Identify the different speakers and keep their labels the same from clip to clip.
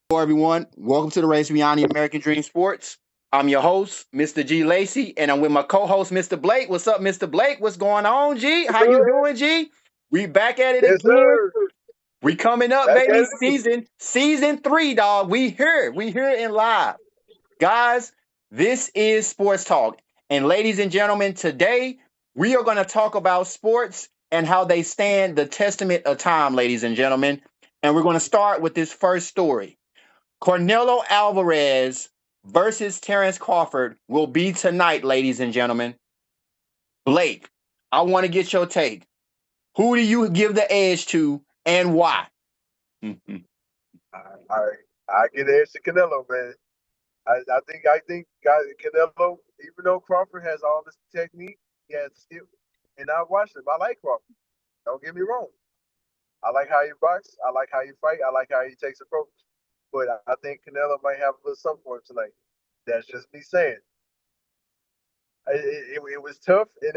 Speaker 1: Hello, everyone. Welcome to the Race Beyond the American Dream Sports. I'm your host, Mr. G. Lacey, and I'm with my co-host, Mr. Blake. What's up, Mr. Blake? What's going on, G?
Speaker 2: Yes,
Speaker 1: How you
Speaker 2: sir.
Speaker 1: doing, G? We back at it
Speaker 2: Yes,
Speaker 1: again.
Speaker 2: sir.
Speaker 1: We coming up,
Speaker 2: Back
Speaker 1: baby.
Speaker 2: at it.
Speaker 1: Season three, dog. We here. We here in live, guys. This is Sports Talk, and ladies and gentlemen, today we are going to talk about sports and how they stand the testament of time, ladies and gentlemen. And we're going to start with this first story. Canelo Alvarez versus Terence Crawford will be tonight, ladies and gentlemen. Blake, I want to get your take. Who do you give the edge to and why?
Speaker 2: I, I, I get the edge to Canelo, man. I think Canelo, even though Crawford has all this technique, he has skill, and I watched him. I like Crawford. Don't get me wrong. I like how he box. I like how he fight. I like how he takes approach. But I think Canelo might have a little something for him tonight. That's just me saying. It was tough, and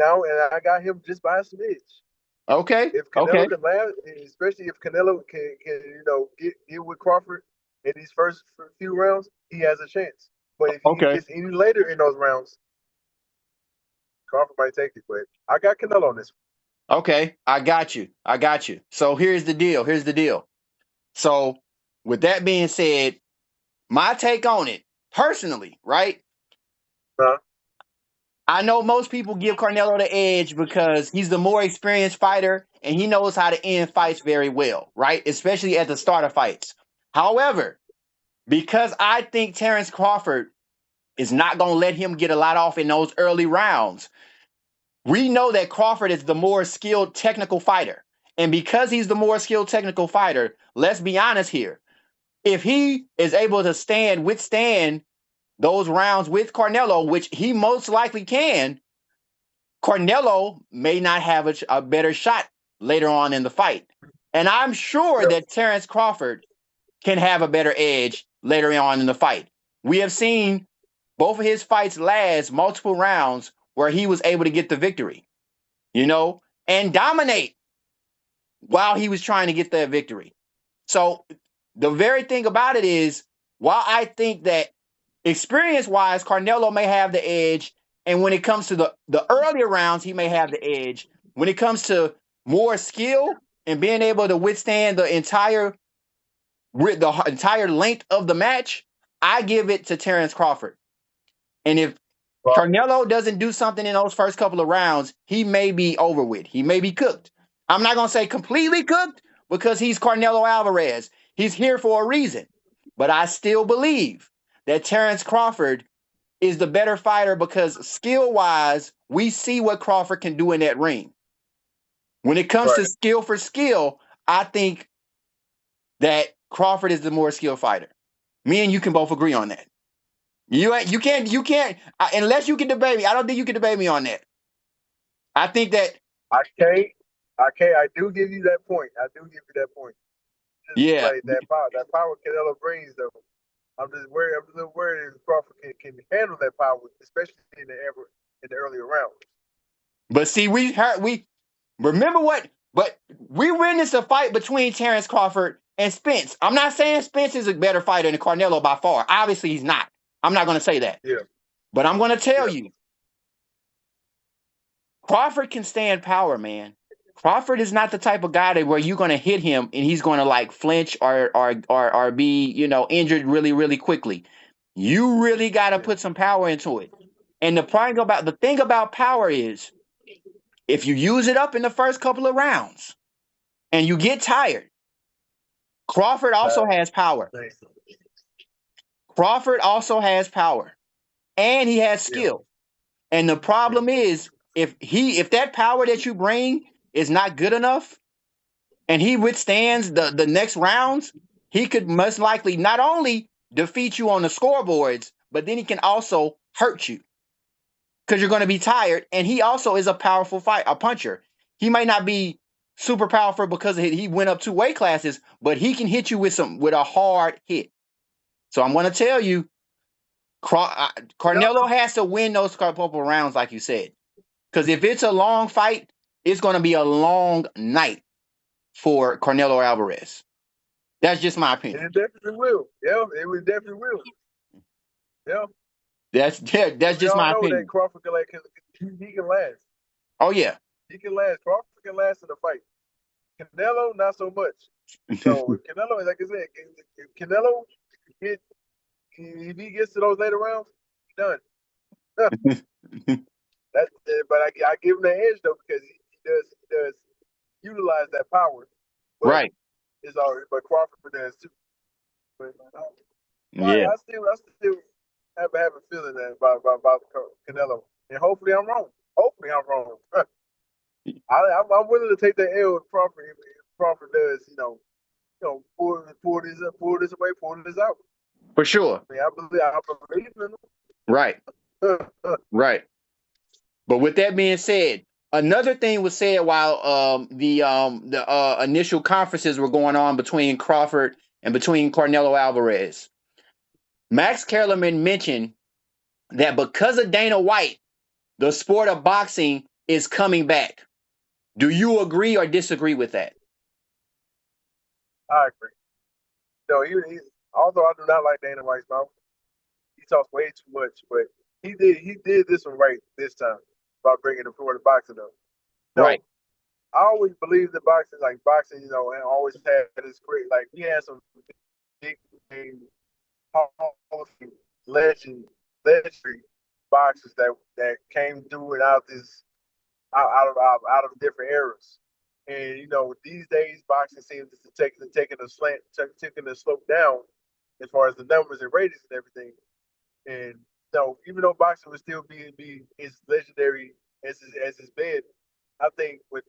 Speaker 2: I got him just by a smidge.
Speaker 1: Okay,
Speaker 2: If
Speaker 1: okay,
Speaker 2: Canelo can last, especially if Canelo can get with Crawford in these first few rounds, he has a chance. But if he
Speaker 1: okay,
Speaker 2: gets any later in those rounds, Crawford might take it. But I got Canelo on this
Speaker 1: okay. I got you. I got you. So here's the deal. Here's the deal. So, with that being said, my take on it personally, right?
Speaker 2: one. Huh?
Speaker 1: I know most people give Carnelo the edge because he's the more experienced fighter and he knows how to end fights very well, right? Especially at the start of fights. However, because I think Terence Crawford is not going to let him get a lot off in those early rounds, we know that Crawford is the more skilled technical fighter. And because he's the more skilled technical fighter, let's be honest here. If he is able to withstand those rounds with Carnelo, which he most likely can, Carnelo may not have a better shot later on in the fight. And I'm sure
Speaker 2: Yep.
Speaker 1: that Terence Crawford can have a better edge later on in the fight. We have seen both of his fights last multiple rounds where he was able to get the victory, and dominate while he was trying to get that victory. So the very thing about it is, while I think that experience wise, Carnelo may have the edge. And when it comes to the earlier rounds, he may have the edge. When it comes to more skill and being able to withstand the entire length of the match, I give it to Terence Crawford. And if
Speaker 2: Right.
Speaker 1: Carnelo doesn't do something in those first couple of rounds, he may be over with. He may be cooked. I'm not going to say completely cooked because he's Canelo Alvarez. He's here for a reason. But I still believe that Terence Crawford is the better fighter because skill wise, we see what Crawford can do in that ring. When it comes to
Speaker 2: Right.
Speaker 1: skill for skill, I think that Crawford is the more skilled fighter. Me and you can both agree on that. You can't unless you can debate me. I don't think you can debate me on that. I think that
Speaker 2: I can't. I can't. I do give you that point. I do give you that point. Just
Speaker 1: yeah,
Speaker 2: like that power Canelo brings, though. I'm just worried. I'm a little worried if Crawford can handle that power, especially in the earlier rounds.
Speaker 1: but see, we remember what, but we witnessed a fight between Terence Crawford and Spence. I'm not saying Spence is a better fighter than Carnelo by far. Obviously, he's not. I'm not going to say that,
Speaker 2: Yeah.
Speaker 1: but I'm going to tell
Speaker 2: Yeah.
Speaker 1: you, Crawford can stand power, man. Crawford is not the type of guy that where you're going to hit him and he's going to like flinch or be injured really really quickly. You really got to
Speaker 2: Yeah.
Speaker 1: put some power into it. And the thing about power is if you use it up in the first couple of rounds and you get tired, Crawford also
Speaker 2: Uh,
Speaker 1: has power.
Speaker 2: Nice.
Speaker 1: Crawford also has power and he has
Speaker 2: Yeah.
Speaker 1: skill. And the
Speaker 2: Yeah.
Speaker 1: problem is if that power that you bring is not good enough and he withstands the next rounds, he could most likely not only defeat you on the scoreboards, but then he can also hurt you because you're going to be tired. And he also is a powerful a puncher. He might not be super powerful because he went up 2 weight classes, but he can hit you with a hard hit. So I'm going to tell you,
Speaker 2: Yeah.
Speaker 1: Carnelo has to win those couple of rounds, like you said, because if it's a long fight, it's going to be a long night for Canelo Alvarez. That's just my
Speaker 2: And
Speaker 1: opinion.
Speaker 2: it definitely will. Yeah, it would definitely will. Yeah.
Speaker 1: That's
Speaker 2: We
Speaker 1: just
Speaker 2: all
Speaker 1: my
Speaker 2: know that
Speaker 1: opinion.
Speaker 2: Crawford he can last.
Speaker 1: Oh yeah.
Speaker 2: He can last. Crawford can last in a fight. Canelo, not so much. So if Canelo, like I said, if Canelo get if he gets to those later rounds, he's done. That, but I give him the edge though because he does utilize that power, but
Speaker 1: Right.
Speaker 2: it's already but Crawford does too. But
Speaker 1: Yeah.
Speaker 2: I still have a feeling that about Canelo, and hopefully I'm wrong. Hopefully I'm wrong. I'm willing to take that L if Crawford does, pull this away, pull this out.
Speaker 1: For sure.
Speaker 2: I mean, I believe in
Speaker 1: Right.
Speaker 2: him.
Speaker 1: Right. But with that being said, another thing was said while the initial conferences were going on between Crawford and between Canelo Alvarez. Max Kellerman mentioned that because of Dana White, the sport of boxing is coming back. Do you agree or disagree with that?
Speaker 2: I agree. Although I do not like Dana White's mouth, he talks way too much. But he did this one right this time about bringing the Florida boxing up. No,
Speaker 1: Right.
Speaker 2: I always believed that boxing, and always had this great, like we had some big name, Hall of Fame, legendary boxers that came through and out of different eras. And these days boxing seems to taking a slant, taking a slope down as far as the numbers and ratings and everything. And even though boxing would still be as legendary as it's been, I think with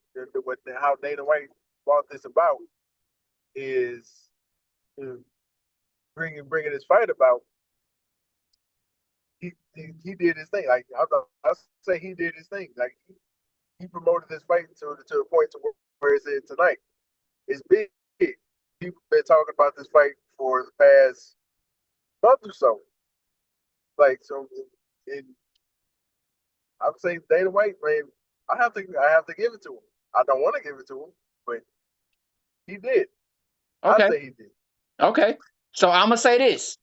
Speaker 2: how Dana White brought this about is bringing this fight about. He did his thing. Like I say, he did his thing. Like he promoted this fight to the point to where it's at tonight. It's big. People been talking about this fight for the past month or so. Like so, and I would say Dana White, man, I have to give it to him. I don't want to give it to him, but he did. I
Speaker 1: Okay.
Speaker 2: say he did.
Speaker 1: Okay. So I'm gonna say this.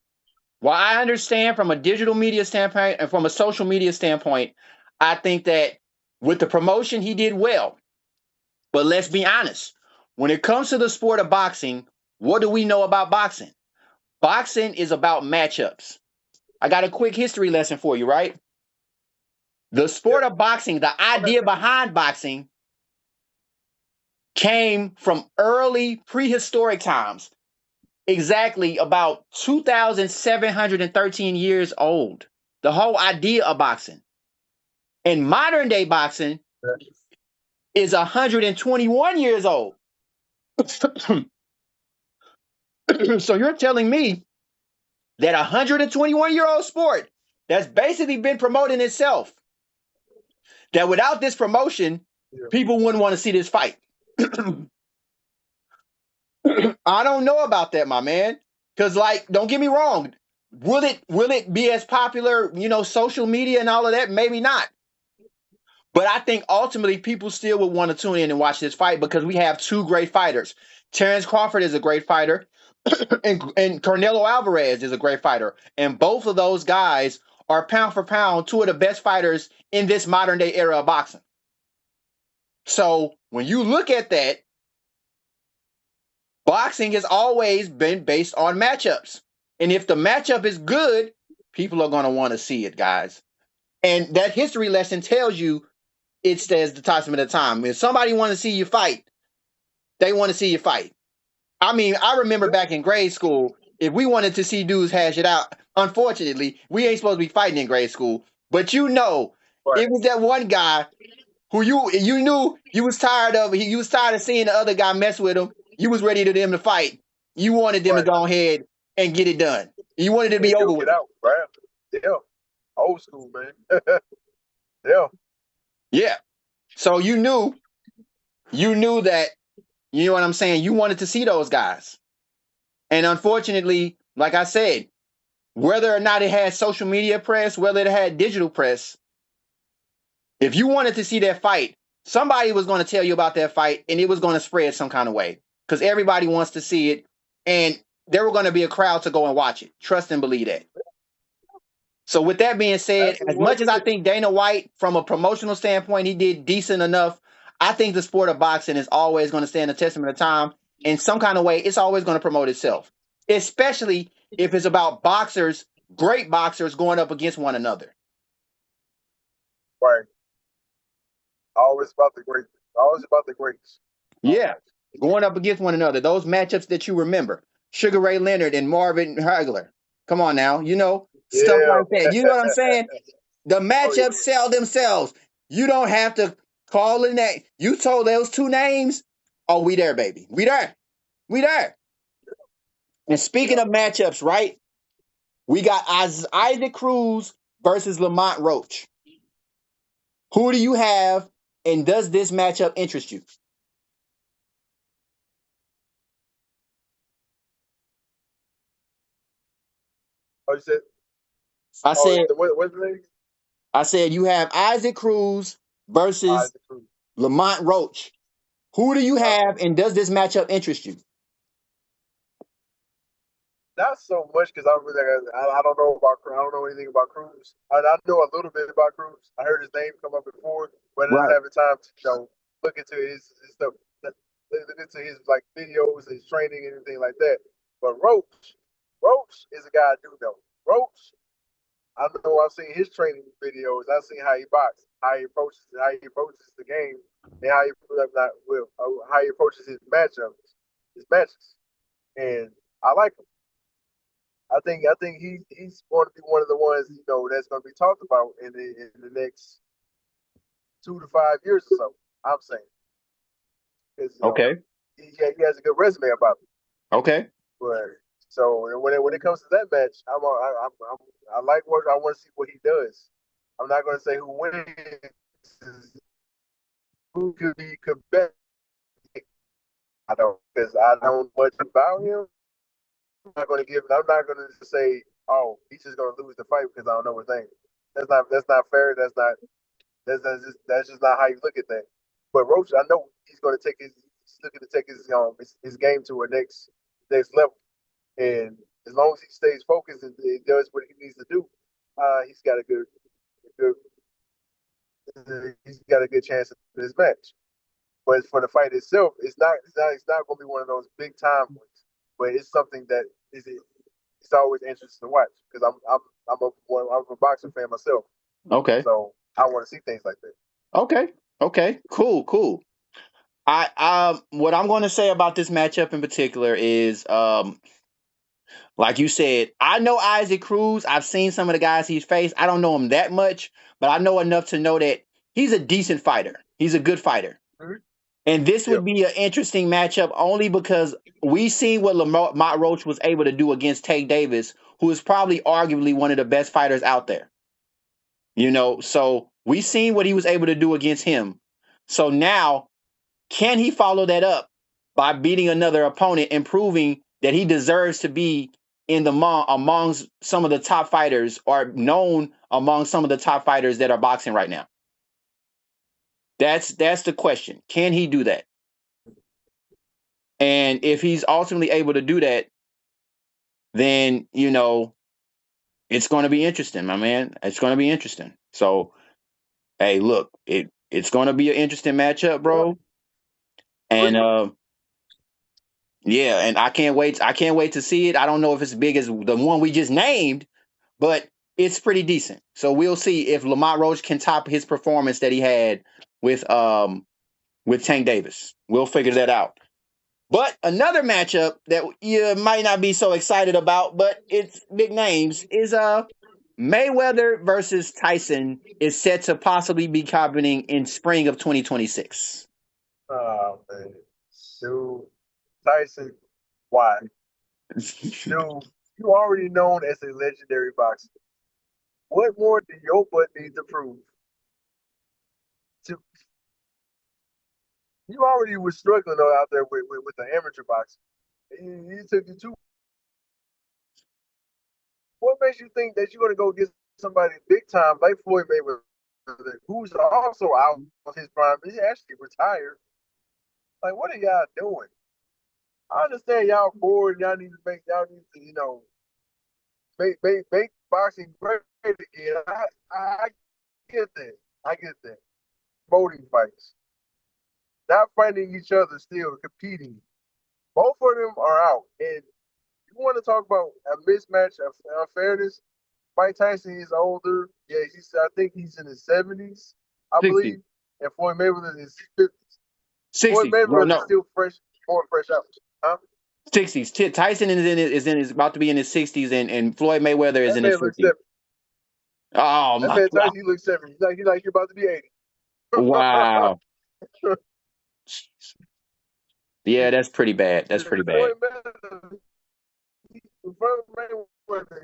Speaker 1: While I understand from a digital media standpoint and from a social media standpoint, I think that with the promotion he did well. But let's be honest. When it comes to the sport of boxing, what do we know about boxing? Boxing is about matchups. I got a quick history lesson for you, right? The sport
Speaker 2: Yep.
Speaker 1: of boxing, the
Speaker 2: Okay.
Speaker 1: idea behind boxing came from early prehistoric times, exactly about 2,713 years old. The whole idea of boxing. And modern day boxing is 121 years old. So you're telling me that 121-year-old sport that's basically been promoting itself, that without this promotion,
Speaker 2: Yeah.
Speaker 1: people wouldn't want to see this fight. I don't know about that, my man. Because, like, don't get me wrong. Will it be as popular, social media and all of that? Maybe not. But I think ultimately people still would want to tune in and watch this fight because we have two great fighters. Terence Crawford is a great fighter, and Canelo Alvarez is a great fighter. And both of those guys are pound for pound two of the best fighters in this modern day era of boxing. So when you look at that, boxing has always been based on matchups. And if the matchup is good, people are going to want to see it, guys. And that history lesson tells you it says the testament of time. If somebody want to see you fight, they want to see you fight. I mean, I remember
Speaker 2: Yep.
Speaker 1: back in grade school, if we wanted to see dudes hash it out, unfortunately, we ain't supposed to be fighting in grade school. But
Speaker 2: Right.
Speaker 1: it was that one guy who you knew you was tired of. You was tired of seeing the other guy mess with him. You was ready to them to fight. You wanted them to
Speaker 2: Right.
Speaker 1: go ahead and get it done. You wanted it to
Speaker 2: And
Speaker 1: be over
Speaker 2: duke it
Speaker 1: with.
Speaker 2: out, right? Yeah. Old school, man. Yeah.
Speaker 1: Yeah. So you knew that. You know what I'm saying? You wanted to see those guys. And unfortunately, like I said, whether or not it had social media press, whether it had digital press, if you wanted to see that fight, somebody was going to tell you about that fight and it was going to spread some kind of way because everybody wants to see it. and there were going to be a crowd to go and watch it. Trust and believe that. So with that being said, as much as I think Dana White, from a promotional standpoint, he did decent enough, I think the sport of boxing is always going to stand the testament of time. In some kind of way, it's always going to promote itself, especially if it's about boxers, great boxers, going up against one another.
Speaker 2: Right. Always about the great. Always about the greats.
Speaker 1: Yeah, going up against one another. Those matchups that you remember, Sugar Ray Leonard and Marvin Hagler. Come on now, stuff
Speaker 2: Yeah.
Speaker 1: like that. You know what I'm saying? The
Speaker 2: Oh, yeah.
Speaker 1: matchups sell themselves. You don't have to call a name. You told those two names. Oh, we there, baby. We there. We there. And speaking
Speaker 2: Yeah.
Speaker 1: of matchups, right? We got Isaac Cruz versus Lamont Roach. Who do you have, and does this matchup interest you?
Speaker 2: Oh, you said.
Speaker 1: I
Speaker 2: Oh,
Speaker 1: said,
Speaker 2: what's the name?
Speaker 1: you have Isaac Cruz versus
Speaker 2: Isaac Cruz.
Speaker 1: Lamont Roach. Who do you have, and does this matchup interest you?
Speaker 2: Not so much because I don't know about I don't know anything about Cruz. I know a little bit about Cruz. I heard his name come up before, but I just
Speaker 1: Right.
Speaker 2: having time to look into his stuff, look into his like videos, his training, and anything like that. But Roach is a guy I do know. Roach, I know I've seen his training videos. I've seen how he boxes, how he approaches the game, and how he approaches his matches, and I like him. I think he's going to be one of the ones that's going to be talked about in the next 2 to 5 years or so. I'm saying because
Speaker 1: Okay.
Speaker 2: he has a good resume about him.
Speaker 1: Okay.
Speaker 2: But so when it comes to that match, I like what I want to see what he does. I'm not going to say who wins, who could be competitive. I don't because I don't know much about him. I'm not going to say, oh, he's just going to lose the fight because I don't know his name. That's not fair. That's just not how you look at that. But Roach, I know he's going to he's looking to take his game to a next level. And as long as he stays focused and he does what he needs to do, he's got good he's got a good chance in this match. But for the fight itself, it's not going to be one of those big time ones. But it's something that it's always interesting to watch because I'm a boxing fan myself,
Speaker 1: Okay.
Speaker 2: so I want to see things like that.
Speaker 1: Okay. Okay. Cool. Cool. What I'm going to say about this matchup in particular is like you said, I know Isaac Cruz. I've seen some of the guys he's faced. I don't know him that much, but I know enough to know that he's a decent fighter. He's a good fighter.
Speaker 2: Mm-hmm.
Speaker 1: And this
Speaker 2: Yep.
Speaker 1: would be an interesting matchup only because we seen what Lamont Roach was able to do against Tank Davis, who is probably arguably one of the best fighters out there. So we seen what he was able to do against him. So now, can he follow that up by beating another opponent and proving that he deserves to be in the amongst some of the top fighters or known among some of the top fighters that are boxing right now? That's the question. Can he do that? And if he's ultimately able to do that, then it's going to be interesting, my man. It's going to be interesting. So, hey, look, it's going to be an interesting matchup,
Speaker 2: Yeah.
Speaker 1: bro. And yeah, and I can't wait. I can't wait to see it. I don't know if it's as big as the one we just named, but it's pretty decent. So we'll see if Lamont Roach can top his performance that he had with Tank Davis. We'll figure that out. But another matchup that you might not be so excited about, but it's big names, is Mayweather versus Tyson is set to possibly be happening in spring of 2026.
Speaker 2: Oh man, dude, Tyson, why? Dude, you already known as a legendary boxer. What more do your butt need to prove? To You already was struggling though out there with the amateur boxing. You took it too. What makes you think that you're gonna go get somebody big time like Floyd Mayweather, who's also out of his prime? He actually retired. Like, what are y'all doing? I understand y'all bored. Y'all need to make boxing great again. I get that. I get that. Voting fights, not fighting each other, still competing. Both of them are out. And you want to talk about a mismatch of fairness? Mike Tyson is older. Yeah, I think he's in his 70s, I
Speaker 1: 60.
Speaker 2: believe. And Floyd Mayweather is 50s. Floyd
Speaker 1: 60. Well,
Speaker 2: Mayweather is
Speaker 1: no.
Speaker 2: still fresh out. Huh?
Speaker 1: 60s. Tyson is about to be in his 60s, and Floyd Mayweather is
Speaker 2: That
Speaker 1: in his
Speaker 2: man looks
Speaker 1: 50s.
Speaker 2: 70.
Speaker 1: Oh
Speaker 2: That
Speaker 1: my
Speaker 2: man
Speaker 1: God.
Speaker 2: Tyson, he looks 70. He's like you're about to be 80.
Speaker 1: Wow. Yeah, that's pretty bad. That's pretty bad.
Speaker 2: Floyd Mayweather,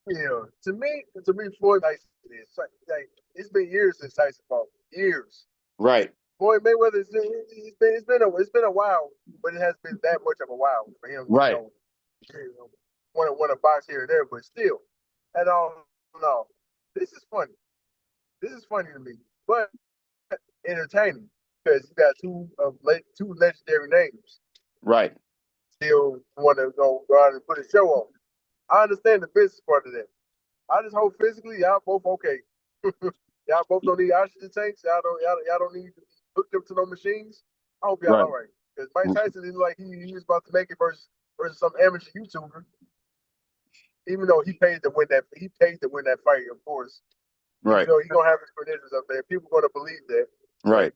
Speaker 2: yeah. To me, Floyd Tyson is like it's been years since Tyson fought. Years.
Speaker 1: Right.
Speaker 2: Floyd Mayweather it's been a while, but it has been that much of a while for him to
Speaker 1: Right.
Speaker 2: want to box here and there, but still, at all, no, this is funny. This is funny to me, but entertaining because you got two legendary names
Speaker 1: Right.
Speaker 2: still want to go out and put a show on. I understand the business part of that. I just hope physically y'all both okay. Y'all both don't need oxygen tanks. Y'all don't need to be hooked up to no machines. I hope y'all
Speaker 1: Right.
Speaker 2: all right. Because Mike Tyson is like he was about to make it versus some amateur YouTuber. Even though he paid to win that fight, of course. Even
Speaker 1: Right.
Speaker 2: though he gonna have his credentials up there, people gonna believe that. But
Speaker 1: Right.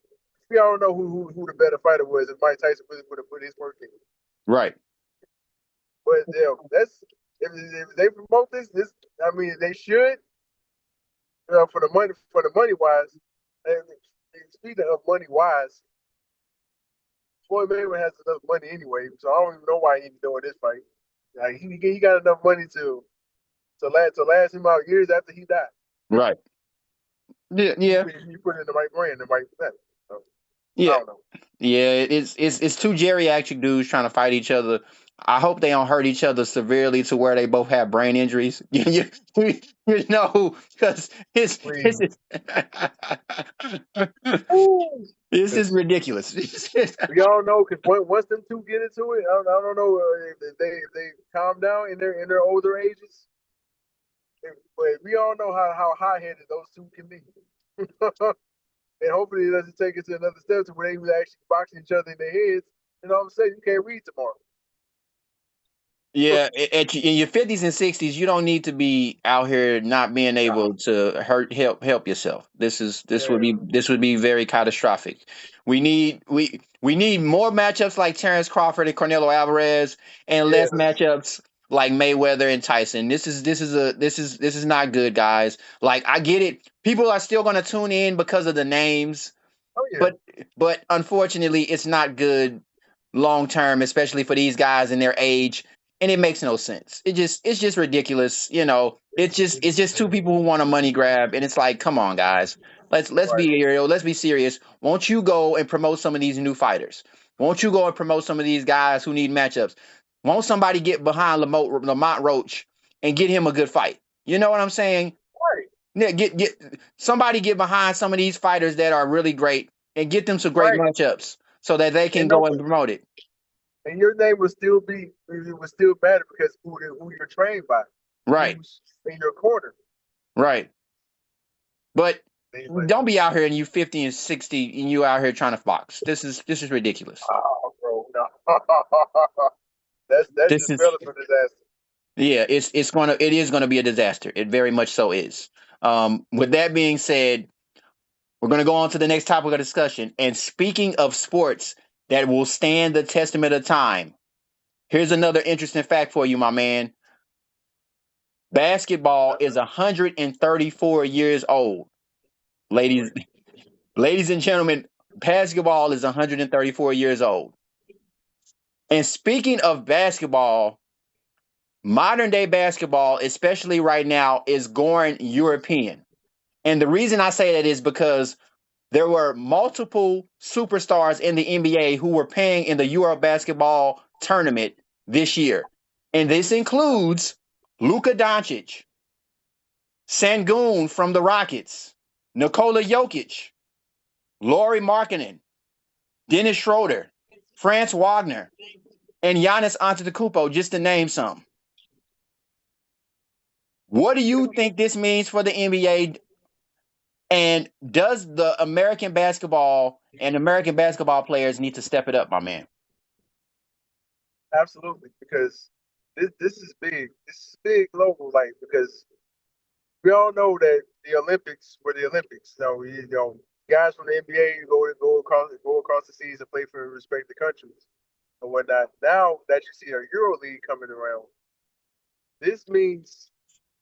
Speaker 2: we all know who the better fighter was, if Mike Tyson really would have put his work in.
Speaker 1: Right.
Speaker 2: But yeah, if they promote this I mean they should for the money wise. And speaking of money wise, Floyd Mayweather has enough money anyway, so I don't even know why he's doing this fight. Like he got enough money to last him out years after he died.
Speaker 1: Right. Yeah. Yeah.
Speaker 2: He put it in the right brand, the right thing. So I
Speaker 1: Yeah.
Speaker 2: don't know.
Speaker 1: Yeah. It's two geriatric dudes trying to fight each other. I hope they don't hurt each other severely to where they both have brain injuries. You know, because
Speaker 2: Please.
Speaker 1: is this is ridiculous.
Speaker 2: We all know because once them two get into it, I don't know if they calm down in their older ages. But we all know how high headed those two can be. And hopefully it doesn't take it to another step to where they was actually boxing each other in their heads, and all of a sudden you can't read tomorrow.
Speaker 1: Yeah, in your 50s and 60s, you don't need to be out here not being
Speaker 2: Nah,
Speaker 1: able to help yourself.
Speaker 2: yeah,
Speaker 1: This would be very catastrophic. We need more matchups like Terence Crawford and Canelo Alvarez, and less
Speaker 2: yes,
Speaker 1: matchups like Mayweather and Tyson. This is not good, guys. Like, I get it. People are still going to tune in because of the names,
Speaker 2: oh yeah,
Speaker 1: but unfortunately, it's not good long term, especially for these guys in their age, and it makes no sense. It's just ridiculous. You know, it's just two people who want a money grab, and it's like, come on, guys, let's
Speaker 2: right,
Speaker 1: be real, let's be serious. Won't you go and promote some of these new fighters? Won't you go and promote some of these guys who need matchups? Won't somebody get behind Lamont Roach and get him a good fight? You know what I'm saying?
Speaker 2: right,
Speaker 1: Yeah, get somebody get behind some of these fighters that are really great and get them some great
Speaker 2: right.
Speaker 1: matchups so that they can
Speaker 2: And
Speaker 1: go
Speaker 2: no,
Speaker 1: and promote it.
Speaker 2: and your name will still matter because who you're trained by,
Speaker 1: Right,
Speaker 2: who's in your corner.
Speaker 1: right. But
Speaker 2: Things like,
Speaker 1: don't be out here and you 50 and 60 and you out here trying to box. This is ridiculous.
Speaker 2: oh, bro, no, that's
Speaker 1: This
Speaker 2: just
Speaker 1: is
Speaker 2: spelling for disaster.
Speaker 1: yeah, it is gonna be a disaster. It very much so is. With that being said, we're gonna go on to the next topic of discussion. And speaking of sports that will stand the testament of time, here's another interesting fact for you, my man. Basketball is 134 years old. Ladies, ladies and gentlemen, basketball is 134 years old. And speaking of basketball, modern day basketball, especially right now, is going European. And the reason I say that is because there were multiple superstars in the NBA who were playing in the Euro basketball tournament this year. And this includes Luka Doncic, Sangoon from the Rockets, Nikola Jokic, Laurie Markkinen, Dennis Schroeder. France Wagner, and Giannis Antetokounmpo, just to name some. What do you think this means for the NBA? And does the American basketball and American basketball players need to step it up, my man?
Speaker 2: Absolutely, because this is big. This is big global, like because we all know that the Olympics were the Olympics. So guys from the NBA go across the seas and play for respective countries and whatnot. Now that you see a Euro League coming around, this means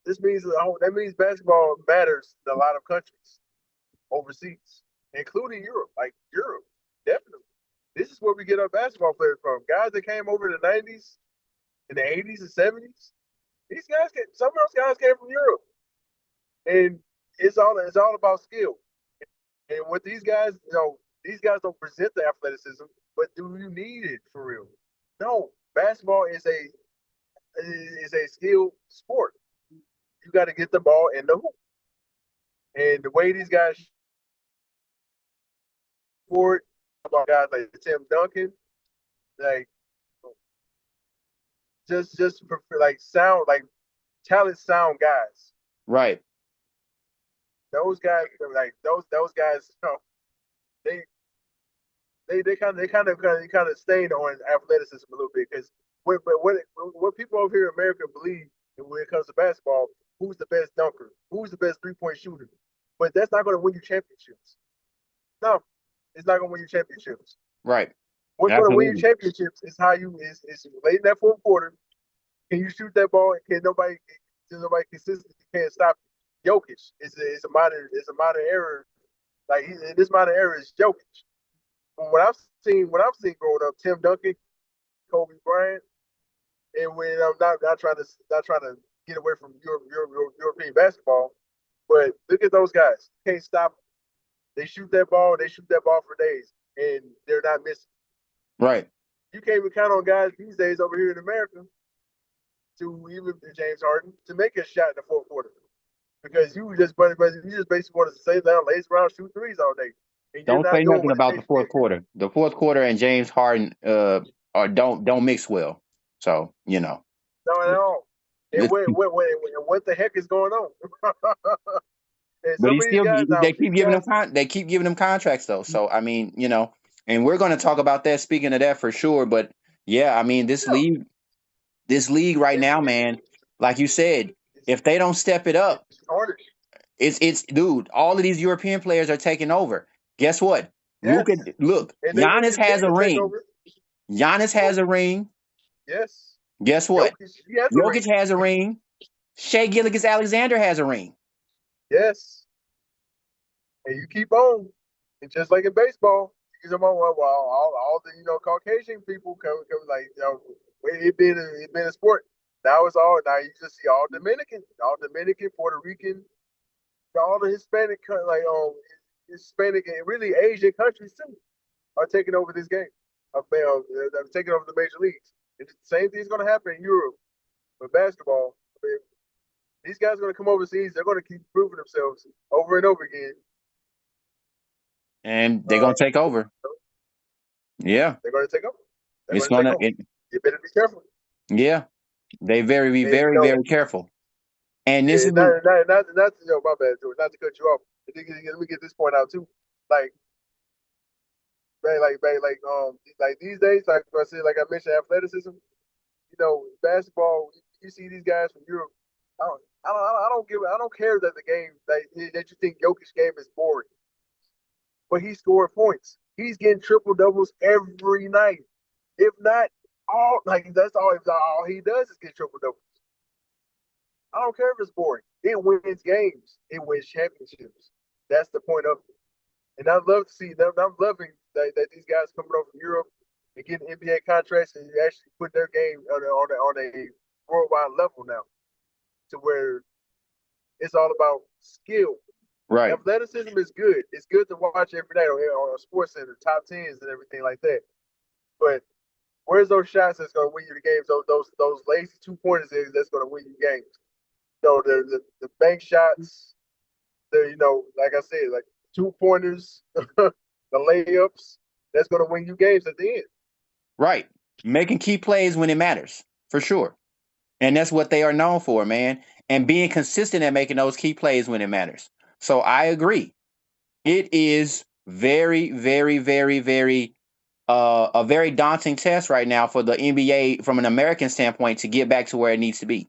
Speaker 2: that means basketball matters in a lot of countries overseas, including Europe. Like Europe, definitely. This is where we get our basketball players from. Guys that came over in the '90s, in the '80s and '70s. Some of those guys came from Europe, and it's all about skill. And with these guys, these guys don't present the athleticism, but do you need it for real? No, basketball is a skill sport. You got to get the ball in the hoop, and the way these guys sport about guys like Tim Duncan, like just like sound like talent sound guys.
Speaker 1: Right.
Speaker 2: Those guys like those guys, they they kind of stain on athleticism a little bit because what people over here in America believe when it comes to basketball, who's the best dunker, who's the best 3-point shooter, but that's not going to win you championships. No, it's not going to win you championships.
Speaker 1: Right.
Speaker 2: What's going to win you
Speaker 1: Absolutely.
Speaker 2: championships is how you is late in that fourth quarter. Can you shoot that ball? Can nobody consistently can't stop you? Jokic is a modern error. Like this modern era is Jokic. From what I've seen growing up, Tim Duncan, Kobe Bryant, and when I'm not trying to get away from European basketball, but look at those guys. Can't stop them. They shoot that ball for days, and they're not missing.
Speaker 1: Right.
Speaker 2: You can't even count on guys these days over here in America to even James Harden to make a shot in the fourth quarter because you just basically want to stay down, lace around, shoot threes all day, and you're
Speaker 1: Don't
Speaker 2: not
Speaker 1: say
Speaker 2: doing
Speaker 1: nothing
Speaker 2: what it
Speaker 1: about the
Speaker 2: takes to
Speaker 1: fourth
Speaker 2: get.
Speaker 1: quarter. The fourth quarter and James Harden are don't mix well. So,
Speaker 2: No, at all. And what the heck is going on? And
Speaker 1: but
Speaker 2: some
Speaker 1: he
Speaker 2: of these
Speaker 1: still
Speaker 2: guys now, these guys,
Speaker 1: they keep giving him contracts though. So I mean, and we're going to talk about that. Speaking of that for sure, but yeah, I mean
Speaker 2: yeah,
Speaker 1: this league right
Speaker 2: it's
Speaker 1: now, man, like you said,
Speaker 2: it's
Speaker 1: if they don't step it up,
Speaker 2: it's harder.
Speaker 1: it's dude, all of these European players are taking over. Guess what?
Speaker 2: Yes,
Speaker 1: Look,
Speaker 2: and they will
Speaker 1: Giannis
Speaker 2: continue
Speaker 1: has a
Speaker 2: to take
Speaker 1: ring.
Speaker 2: over.
Speaker 1: Giannis has a ring.
Speaker 2: Yes,
Speaker 1: Guess what?
Speaker 2: Jokic, he has a ring.
Speaker 1: Jokic has a ring. Shea Gilgeous Alexander has a ring.
Speaker 2: Yes, and you keep on. And just like in baseball, you come on, all the Caucasian people come like it been a sport. Now you just see all Dominican, Puerto Rican, all the Hispanic Hispanic and really Asian countries too are taking over this game. They're taking over the major leagues. And the same thing's going to happen in Europe with basketball. I mean, these guys are going to come overseas. They're going to keep proving themselves over and over again.
Speaker 1: And they're
Speaker 2: Uh,
Speaker 1: gonna take over. Yeah.
Speaker 2: they're going to take over. They're
Speaker 1: It's
Speaker 2: going to take
Speaker 1: gonna
Speaker 2: over. You better be careful.
Speaker 1: yeah. They be
Speaker 2: And
Speaker 1: very, very careful. And this
Speaker 2: yeah,
Speaker 1: is what
Speaker 2: not my bad, George, not to cut you off. Let me get this point out too. Like, like these days, like I said, like I mentioned, athleticism. Basketball. You see these guys from Europe. I don't care that the game that you think Jokic's game is boring, but he's scoring points. He's getting triple doubles every night. If not all, like that's all. If all he does is get triple doubles. I don't care if it's boring. It wins games. It wins championships. That's the point of it. And I love to see them. I'm loving that these guys coming over from Europe and getting NBA contracts and actually put their game on a worldwide level now, to where it's all about skill.
Speaker 1: right.
Speaker 2: Athleticism is good. It's good to watch every night on a sports center, top tens and everything like that. But where's those shots that's going to win you the games? Those lazy 2 pointers that's going to win you games. So the bank shots, like I said, like 2 pointers, the layups, that's going to win you games at the end.
Speaker 1: Right. Making key plays when it matters, for sure. And that's what they are known for, man. And being consistent at making those key plays when it matters. So I agree. It is very, very, very, very a very daunting test right now for the NBA from an American standpoint to get back to where it needs to be.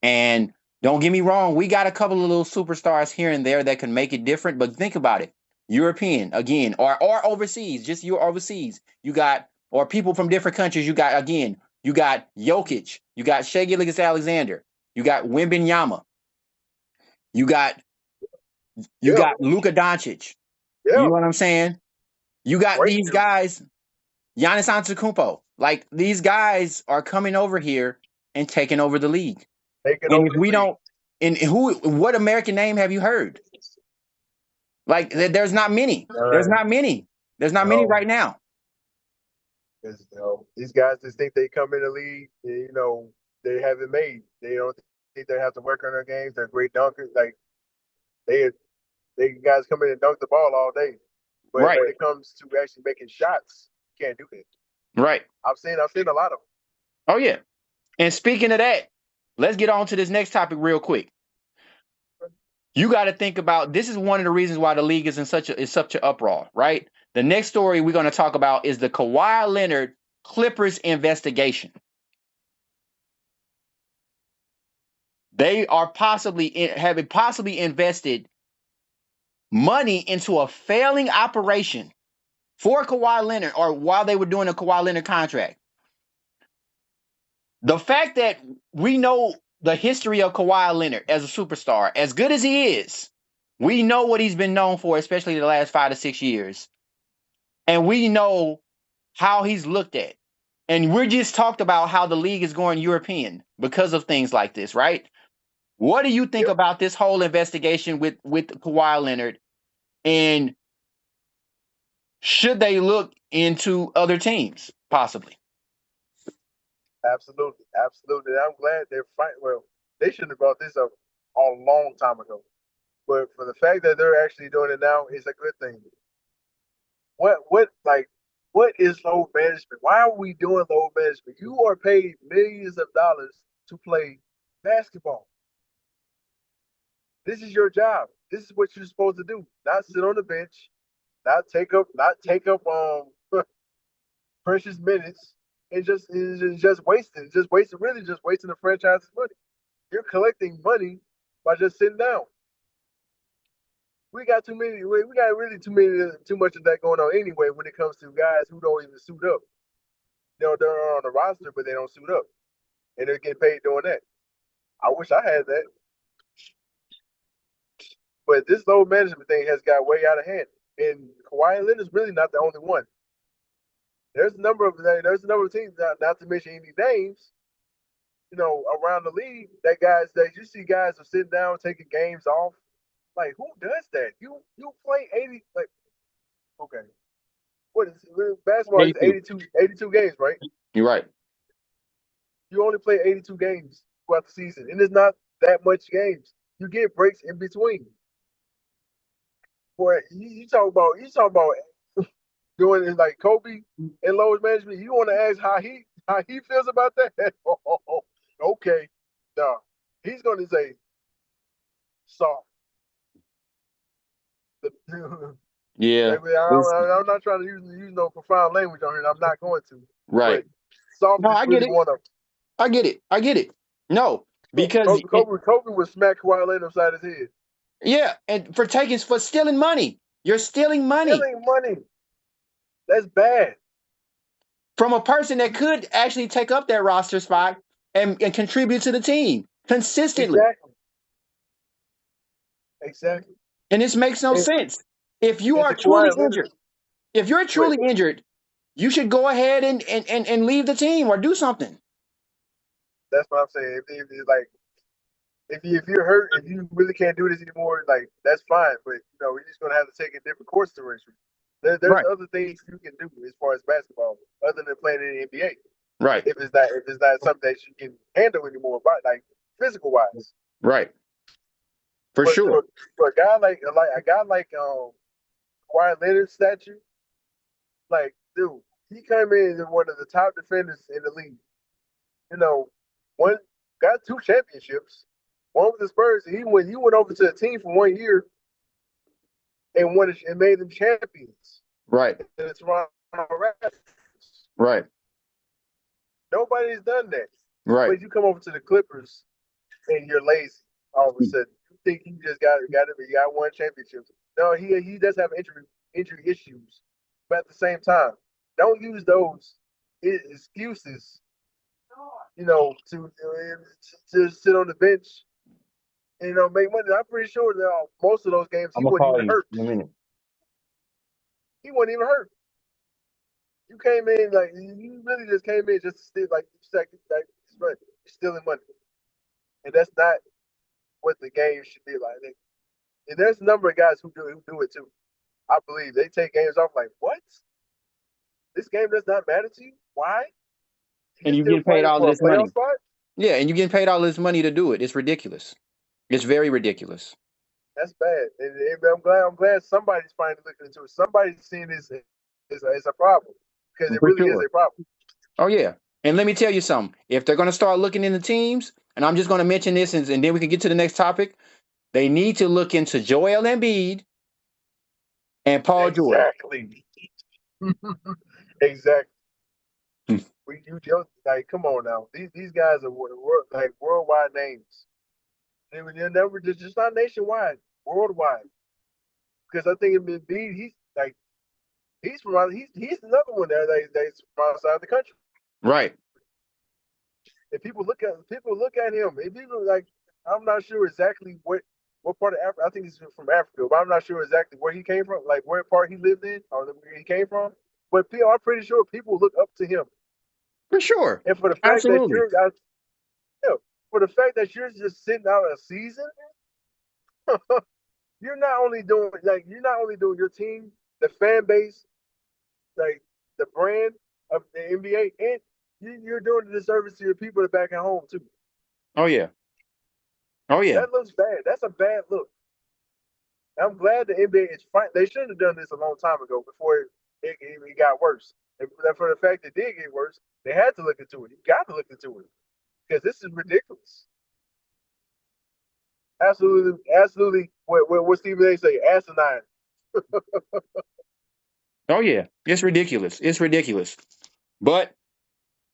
Speaker 1: And don't get me wrong, we got a couple of little superstars here and there that can make it different. But think about it. European again, or overseas, just you overseas. You got or people from different countries. You got Jokic, you got Shai Gilgeous-Alexander, you got Wembanyama, you got
Speaker 2: Yeah,
Speaker 1: Luka Doncic. You
Speaker 2: yeah.
Speaker 1: know what I'm saying? You got
Speaker 2: Great
Speaker 1: these
Speaker 2: dude.
Speaker 1: guys, Giannis Antetokounmpo. Like these guys are coming over here and taking over the league.
Speaker 2: Taking
Speaker 1: And
Speaker 2: over
Speaker 1: if
Speaker 2: the
Speaker 1: we
Speaker 2: league.
Speaker 1: don't, and what American name have you heard? Like there's not many. There's
Speaker 2: Uh,
Speaker 1: not many. There's not many
Speaker 2: no,
Speaker 1: right now.
Speaker 2: because these guys just think they come in the league, and, they haven't made. They don't think they have to work on their games. They're great dunkers. Like they they guys come in and dunk the ball all day, but
Speaker 1: Right.
Speaker 2: when it comes to actually making shots, you can't do that.
Speaker 1: Right.
Speaker 2: I've seen a lot of
Speaker 1: Oh yeah. And speaking of that, let's get on to this next topic real quick. You got to think about this is one of the reasons why the league is in such an uproar, right? The next story we're going to talk about is the Kawhi Leonard Clippers investigation. They are having possibly invested money into a failing operation for Kawhi Leonard, or while they were doing a Kawhi Leonard contract. The fact that we know the history of Kawhi Leonard as a superstar, as good as he is, we know what he's been known for, especially the last 5 to 6 years. And we know how he's looked at. And we're just talked about how the league is going European because of things like this, right? What do you think
Speaker 2: yep,
Speaker 1: about this whole investigation with Kawhi Leonard? And should they look into other teams, possibly?
Speaker 2: absolutely, absolutely. And I'm glad they're fighting. Well, they shouldn't have brought this up a long time ago, but for the fact that they're actually doing it now is a good thing. What is load management? Why are we doing load management? You are paid millions of dollars to play basketball. This is your job. This is what you're supposed to do. Not sit on the bench, not take up precious minutes, and just wasting, just wasting the franchise's money. You're collecting money by just sitting down. We got too many. We got really too much of that going on anyway. When it comes to guys who don't even suit up, they're on the roster, but they don't suit up, and they're getting paid doing that. I wish I had that, but this load management thing has got way out of hand. And Kawhi Leonard is really not the only one. There's a number of teams, not to mention any names, around the league that you see guys are sitting down taking games off. Like who does that? You play 80, like, okay. What is basketball is
Speaker 1: 82.
Speaker 2: 82 games, right?
Speaker 1: You're right.
Speaker 2: You only play 82 games throughout the season, and it's not that much games. You get breaks in between. Boy, you talk about doing it like Kobe and load management. You want to ask how he feels about that? Okay, no, he's going to say soft.
Speaker 1: Yeah.
Speaker 2: Maybe I'm not trying to use no profound language on here. I'm not going to, but
Speaker 1: Right.
Speaker 2: soft
Speaker 1: No,
Speaker 2: is
Speaker 1: I get
Speaker 2: really
Speaker 1: it.
Speaker 2: one of them.
Speaker 1: I get it. I get it. No, because
Speaker 2: Kobe would smack Kawhi Leonard upside his head.
Speaker 1: yeah, and for stealing money. You're stealing money
Speaker 2: Stealing money. That's bad.
Speaker 1: from a person that could actually take up that roster spot and contribute to the team consistently.
Speaker 2: Exactly. Exactly.
Speaker 1: And this makes no
Speaker 2: And,
Speaker 1: sense. If you
Speaker 2: and
Speaker 1: are
Speaker 2: to
Speaker 1: truly
Speaker 2: Kawhi Leonard,
Speaker 1: injured, if you're
Speaker 2: wait,
Speaker 1: truly injured, you should go ahead and leave the team or do something.
Speaker 2: that's what I'm saying. If you're hurt and you really can't do this anymore, like that's fine. But you're just gonna have to take a different course direction. There's
Speaker 1: Right.
Speaker 2: other things you can do as far as basketball, other than playing in the NBA.
Speaker 1: Right.
Speaker 2: If it's not something that you can handle anymore, but like physical wise.
Speaker 1: Right. For
Speaker 2: But
Speaker 1: sure.
Speaker 2: for a guy like Kawhi Leonard's statue, like dude, he came in as one of the top defenders in the league. You know, one got 2 championships. One with the Spurs. He went over to a team for 1 year and won and made them champions.
Speaker 1: Right.
Speaker 2: And it's Toronto Raptors.
Speaker 1: Right.
Speaker 2: Nobody's done that.
Speaker 1: Right.
Speaker 2: But you come over to the Clippers and you're lazy all of a sudden. You think you just got one championship. No, he does have injury issues. But at the same time, don't use those excuses, to sit on the bench and make money. I'm pretty sure that most of those games he wasn't even hurt.
Speaker 1: In a minute.
Speaker 2: He wasn't even hurt. You came in you really just came in just to steal stealing money, and that's not what the game should be like. And there's a number of guys who do it too. I believe they take games off like, what? This game does not matter to you? Why?
Speaker 1: And you getting paid all this money.
Speaker 2: Spot?
Speaker 1: Yeah, and you getting paid all this money to do it. It's ridiculous. It's very ridiculous.
Speaker 2: That's bad. And I'm glad somebody's finally looking into it. Somebody's seeing this as a problem. Because it really is a problem.
Speaker 1: Oh, yeah. And let me tell you something. If they're going to start looking into teams, and I'm just going to mention this, and then we can get to the next topic, they need to look into Joel Embiid and Paul George.
Speaker 2: Exactly. Come on now. These guys are worldwide names. They're never just not nationwide, worldwide. Because I think Embiid, he's another one that's from outside the country.
Speaker 1: Right.
Speaker 2: And people look at him. And people I'm not sure exactly what part of Africa. I think he's from Africa, but I'm not sure exactly where he came from, like what part he lived in or where he came from. But I'm pretty sure people look up to him.
Speaker 1: For sure.
Speaker 2: And for the fact that you're just sitting out a season, you're not only doing your team, the fan base, the brand of the NBA, and you're doing the disservice to your people that back at home too.
Speaker 1: Oh yeah. Oh yeah.
Speaker 2: That looks bad. That's a bad look. I'm glad the NBA is fine. They shouldn't have done this a long time ago before it got worse. And for the fact it did get worse, they had to look into it. You got to look into it because this is ridiculous. Absolutely. What Stephen A. say? Asinine.
Speaker 1: Oh yeah, it's ridiculous. It's ridiculous. But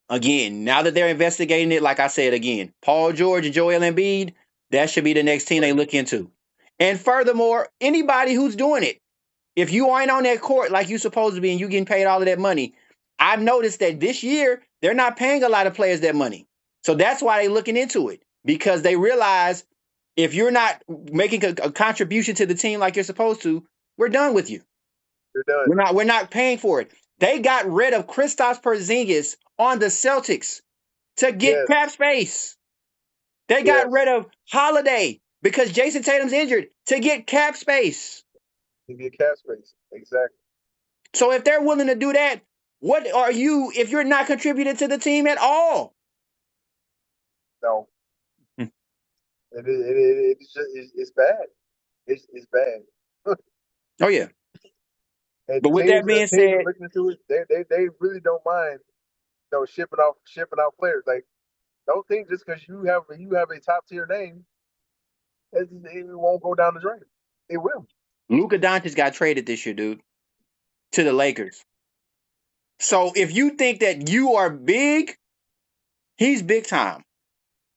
Speaker 1: again, now that they're investigating it, like I said again, Paul George and Joel Embiid, that should be the next team they look into. And furthermore, anybody who's doing it, if you aren't on that court like you're supposed to be and you're getting paid all of that money, I've noticed that this year they're not paying a lot of players that money. So that's why they're looking into it, because they realize if you're not making a contribution to the team like you're supposed to, we're done with you.
Speaker 2: You're done.
Speaker 1: We're not paying for it. They got rid of Kristaps Porzingis on the Celtics to get cap space. They got rid of Holiday because Jason Tatum's injured to get cap space.
Speaker 2: To get cap space, exactly.
Speaker 1: So if they're willing to do that, what are you if you're not contributing to the team at all?
Speaker 2: No. It's bad. It's bad.
Speaker 1: Oh yeah.
Speaker 2: And
Speaker 1: but with that being said,
Speaker 2: looking into it, they really don't mind, shipping out players. Like, don't think just because you have a top tier name, it won't go down the drain. It will.
Speaker 1: Luka Doncic got traded this year, dude, to the Lakers. So if you think that you are big, he's big time.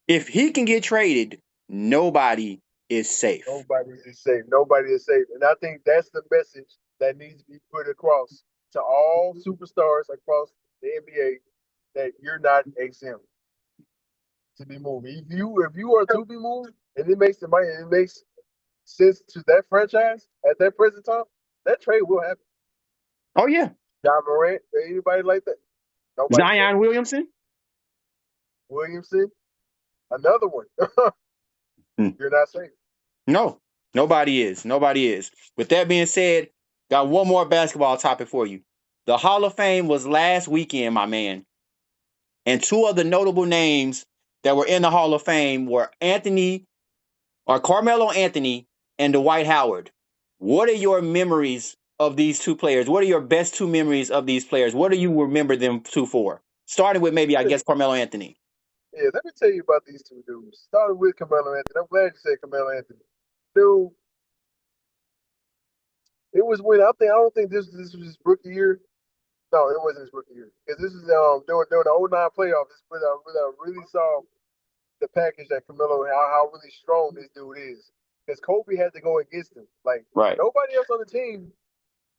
Speaker 1: If he can get traded, nobody is safe.
Speaker 2: Nobody is safe. Nobody is safe. And I think that's the message that needs to be put across to all superstars across the NBA, that you're not exempt to be moved. If you are to be moved, and it makes sense to that franchise at that present time, that trade will happen.
Speaker 1: Oh yeah.
Speaker 2: John Morant, anybody like that?
Speaker 1: Nobody. Zion Williamson,
Speaker 2: another one. You're not safe.
Speaker 1: No, nobody is. Nobody is. With that being said, got one more basketball topic for you. The Hall of Fame was last weekend, my man. And two of the notable names that were in the Hall of Fame were Carmelo Anthony and Dwight Howard. What are your memories of these two players? What are your best two memories of these players? What do you remember them two for? Starting with maybe, I guess, Carmelo Anthony.
Speaker 2: Yeah, let me tell you about these two dudes. Started with Carmelo Anthony. I'm glad you said Carmelo Anthony. Dude, it was when I don't think this was his rookie year. No, it wasn't his rookie year. Because this is during the '09 playoffs. This when I really saw the package that Carmelo, how really strong this dude is. Because Kobe had to go against him. Like
Speaker 1: Right.
Speaker 2: nobody else on the team,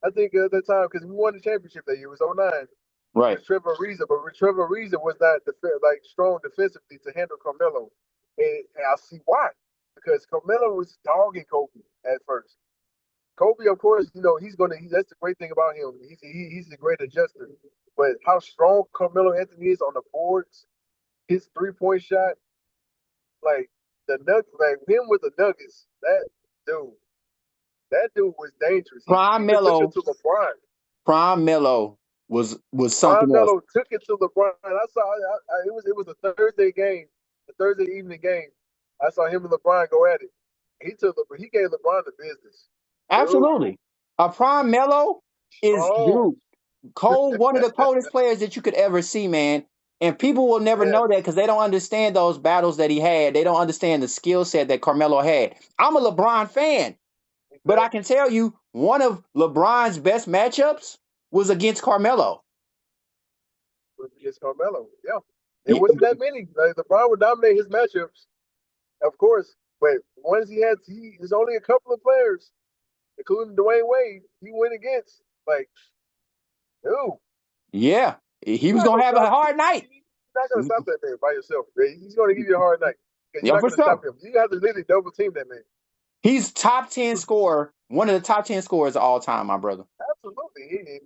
Speaker 2: I think at that time, because we won the championship that year. It was '09.
Speaker 1: Right.
Speaker 2: With Trevor Ariza, but Trevor Ariza was not like strong defensively to handle Carmelo, and I see why. Because Carmelo was dogging Kobe at first. Kobe, of course, that's the great thing about him. He's a great adjuster. But how strong Carmelo Anthony is on the boards, his 3-point shot, like like him with the Nuggets, that dude was dangerous. He
Speaker 1: Prime
Speaker 2: even took
Speaker 1: Melo.
Speaker 2: it to LeBron.
Speaker 1: Prime Melo was
Speaker 2: Prime
Speaker 1: something else.
Speaker 2: Melo took it to LeBron. I saw it was a Thursday game, a Thursday evening game. I saw him and LeBron go at it. He gave LeBron the business.
Speaker 1: Absolutely. A Prime Melo is,
Speaker 2: Oh,
Speaker 1: dude, one of the coldest players that you could ever see, man. And people will never
Speaker 2: yeah.
Speaker 1: know that because they don't understand those battles that he had. They don't understand the skill set that Carmelo had. I'm a LeBron fan, but I can tell you one of LeBron's best matchups was against Carmelo.
Speaker 2: Against Carmelo, yeah. It wasn't that many. Like LeBron would dominate his matchups, of course. But once there's only a couple of players, including Dwayne Wade, he went against. Like, dude,
Speaker 1: Yeah, he
Speaker 2: you're
Speaker 1: was
Speaker 2: not
Speaker 1: going
Speaker 2: gonna
Speaker 1: to have a
Speaker 2: stop.
Speaker 1: hard night.
Speaker 2: You're not gonna stop that man by yourself. Man. He's gonna give you a hard night because you're
Speaker 1: Yeah,
Speaker 2: not
Speaker 1: for
Speaker 2: gonna stop
Speaker 1: sure.
Speaker 2: him. You have to literally double team that man.
Speaker 1: He's top 10 scorer, one of the top 10 scorers of all time, my brother.
Speaker 2: Absolutely.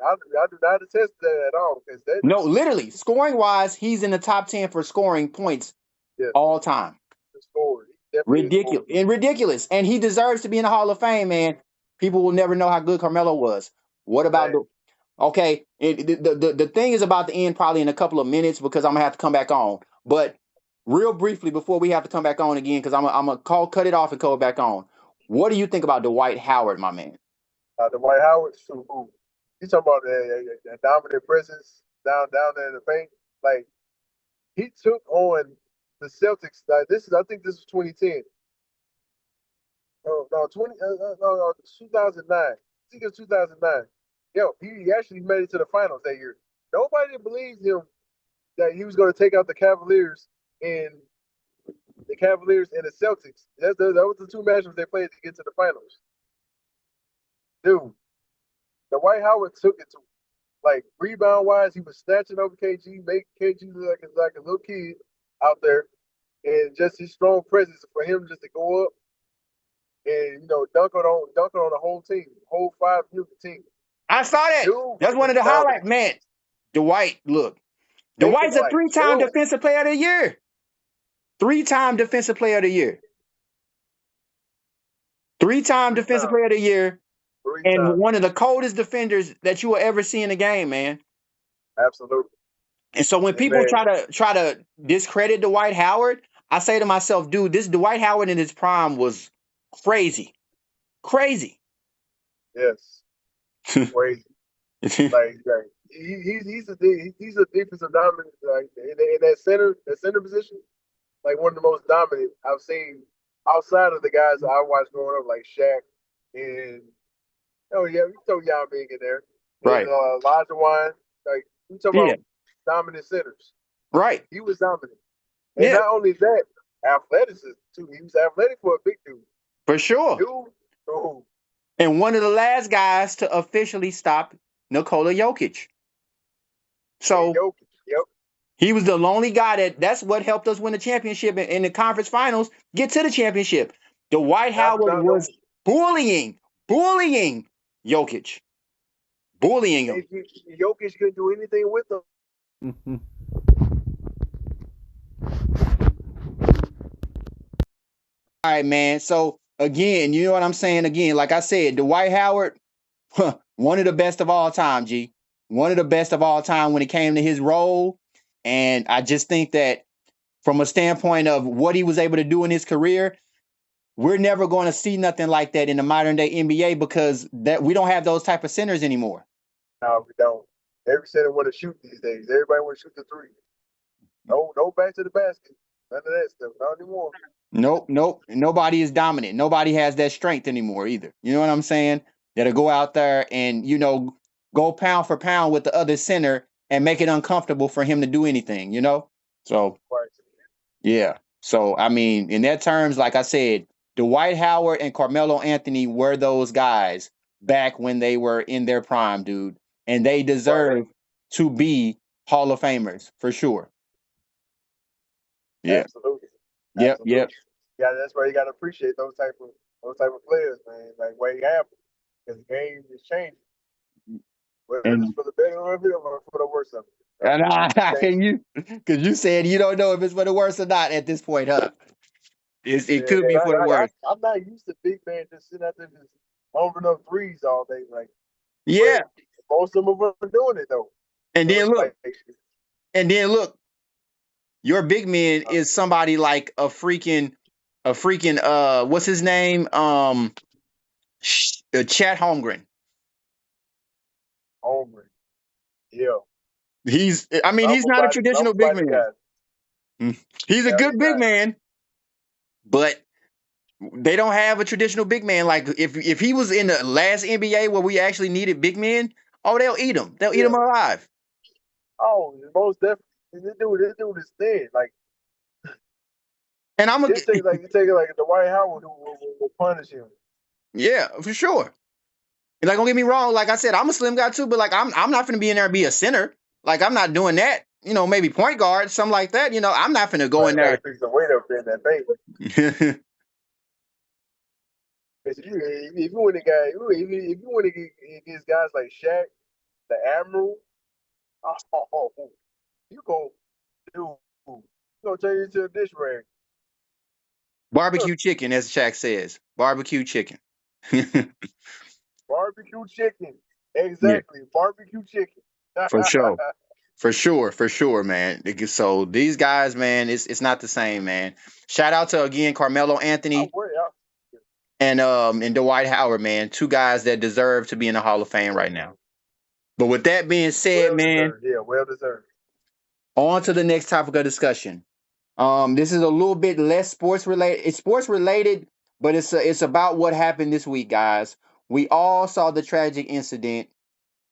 Speaker 2: I do not attest to that at all. Because that,
Speaker 1: No, literally, scoring wise, he's in the top 10 for scoring points
Speaker 2: yeah,
Speaker 1: all time.
Speaker 2: the score. He definitely is
Speaker 1: Ridiculous. And ridiculous. And he deserves to be in the Hall of Fame, man. People will never know how good Carmelo was. What about
Speaker 2: man.
Speaker 1: the thing is about the end probably in a couple of minutes because I'm gonna have to come back on. But real briefly before we have to come back on again, because I'm gonna cut it off and call back on. What do you think about Dwight Howard, my man?
Speaker 2: The White Howard, who you talking about the dominant presence down there in the paint? Like he took on the Celtics. Like I think this was 2010. Oh no, 2009. I think it was 2009. Yo, he actually made it to the finals that year. Nobody believed him that he was going to take out and the Cavaliers and the Celtics. That was the two matchups they played to get to the finals. Dude, the White Howard took it to him. Like rebound wise, he was snatching over KG, make KG look like a little kid out there, and just his strong presence for him just to go up and dunk on the whole team, whole 5 unit team.
Speaker 1: I saw that.
Speaker 2: Dude
Speaker 1: That's one
Speaker 2: was
Speaker 1: of the
Speaker 2: dominant.
Speaker 1: highlights, man. Dwight, look.
Speaker 2: Thinking
Speaker 1: Dwight's a
Speaker 2: like,
Speaker 1: 3-time
Speaker 2: dude,
Speaker 1: defensive player of the year. 3-time defensive player of the year. 3-time defensive player of the year. And
Speaker 2: times.
Speaker 1: one of the coldest defenders that you will ever see in a game, man.
Speaker 2: Absolutely.
Speaker 1: And so when people
Speaker 2: man,
Speaker 1: try to discredit Dwight Howard, I say to myself, dude, this Dwight Howard in his prime was crazy. Crazy.
Speaker 2: Yes. Crazy. like he's a defensive dominant like in that center position, like one of the most dominant I've seen outside of the guys I watched growing up, like Shaq and you throw Yao Ming in there.
Speaker 1: Right.
Speaker 2: And Elijah Wine. Like you talking about dominant centers.
Speaker 1: Right.
Speaker 2: He was dominant. And not only that, athleticism too. He was athletic for a big dude.
Speaker 1: For sure.
Speaker 2: Dude.
Speaker 1: And one of the last guys to officially stop Nikola Jokic. So
Speaker 2: Yep.
Speaker 1: He was the lonely guy that's what helped us win the championship in the conference finals, get to the championship. Dwight Howard was bullying Jokic. Bullying him.
Speaker 2: Jokic couldn't do anything with him.
Speaker 1: All right, man. So again, you know what I'm saying? Again, like I said, Dwight Howard, one of the best of all time, G. One of the best of all time when it came to his role. And I just think that from a standpoint of what he was able to do in his career, we're never going to see nothing like that in the modern day NBA because that we don't have those type of centers anymore.
Speaker 2: No, we don't. Every center want to shoot these days. Everybody want to shoot the three. No back to the basket. None of that stuff. Not anymore.
Speaker 1: Nope. Nobody is dominant. Nobody has that strength anymore either. You know what I'm saying? That'll go out there and, go pound for pound with the other center and make it uncomfortable for him to do anything, So,
Speaker 2: Right.
Speaker 1: yeah. So, I mean, in that terms, like I said, Dwight Howard and Carmelo Anthony were those guys back when they were in their prime, dude. And they deserve to be Hall of Famers for sure. Yeah.
Speaker 2: Absolutely.
Speaker 1: Yep.
Speaker 2: Yeah, that's why you gotta appreciate those type of players, man. Like Wade Hampton, because the game is changing. Whether it's
Speaker 1: And
Speaker 2: for the better of it or for the worse of it.
Speaker 1: And
Speaker 2: Changing.
Speaker 1: because you said you don't know if it's for the worse or not at this point, huh? It
Speaker 2: Yeah,
Speaker 1: could be for the worse.
Speaker 2: I'm not used to big man just sitting out there just pumping up threes all day. Like,
Speaker 1: Yeah,
Speaker 2: but most of them are doing it though.
Speaker 1: and
Speaker 2: So
Speaker 1: then
Speaker 2: it's
Speaker 1: look,
Speaker 2: like,
Speaker 1: your big man is somebody like a freaking what's his name? Chat Holmgren.
Speaker 2: Homer. Yeah.
Speaker 1: He's not a traditional big
Speaker 2: Somebody
Speaker 1: man.
Speaker 2: got it.
Speaker 1: He's a
Speaker 2: Yeah,
Speaker 1: good
Speaker 2: he
Speaker 1: big
Speaker 2: got it.
Speaker 1: man, but they don't have a traditional big man. Like if he was in the last NBA where we actually needed big men, oh, they'll eat him. They'll eat
Speaker 2: Yeah.
Speaker 1: him alive.
Speaker 2: Oh, most definitely. This dude is thin. Like,
Speaker 1: And I'm
Speaker 2: you take it like the White Howard who will punish him.
Speaker 1: Yeah, for sure. And like, don't get me wrong. Like I said, I'm a slim guy too, but like, I'm not gonna be in there and be a center. Like, I'm not doing that. Maybe point guard, something like that. I'm not gonna go in
Speaker 2: But got to
Speaker 1: there.
Speaker 2: pick some weight up in that thing. If you want to guy, if you want to get against guys like Shaq, the Admiral, oh, you gonna do, you gonna turn into a dish rag.
Speaker 1: Barbecue chicken, as Shaq says. Barbecue chicken.
Speaker 2: Barbecue chicken,
Speaker 1: Yeah,
Speaker 2: exactly. Barbecue chicken.
Speaker 1: for sure. For sure, man. So these guys, man, it's not the same, man. Shout out to again Carmelo
Speaker 2: I'm
Speaker 1: Anthony
Speaker 2: worried.
Speaker 1: and Dwight Howard, man. Two guys that deserve to be in the Hall of Fame right now. But with that being said,
Speaker 2: Well
Speaker 1: man,
Speaker 2: deserved. Yeah, well deserved.
Speaker 1: on to the next topic of discussion. This is a little bit less sports related. It's sports related, but it's about what happened this week, guys. We all saw the tragic incident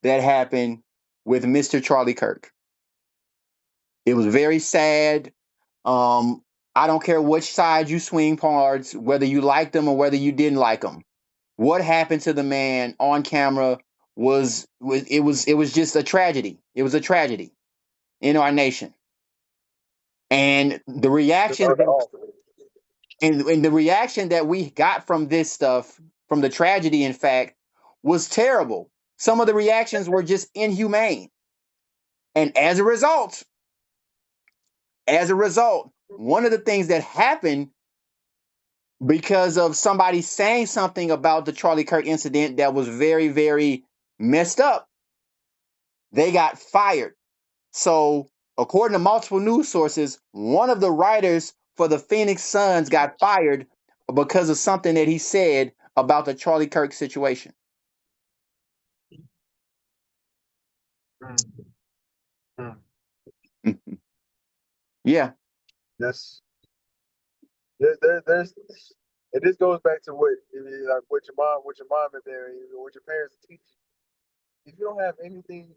Speaker 1: that happened with Mr. Charlie Kirk. It was very sad. I don't care which side you swing towards, whether you liked them or whether you didn't like them. What happened to the man on camera was just a tragedy. It was a tragedy in our nation. And the
Speaker 2: Just
Speaker 1: reactions that
Speaker 2: awful.
Speaker 1: and the reaction that we got from this stuff, from the tragedy, in fact, was terrible. Some of the reactions were just inhumane. And as a result, one of the things that happened because of somebody saying something about the Charlie Kirk incident that was very, very messed up, they got fired. So, according to multiple news sources, one of the writers for the Phoenix Suns got fired because of something that he said about the Charlie Kirk situation.
Speaker 2: Mm, mm.
Speaker 1: Yeah.
Speaker 2: That's there's and this goes back to like what your mom and there, what your parents teach you. If you don't have anything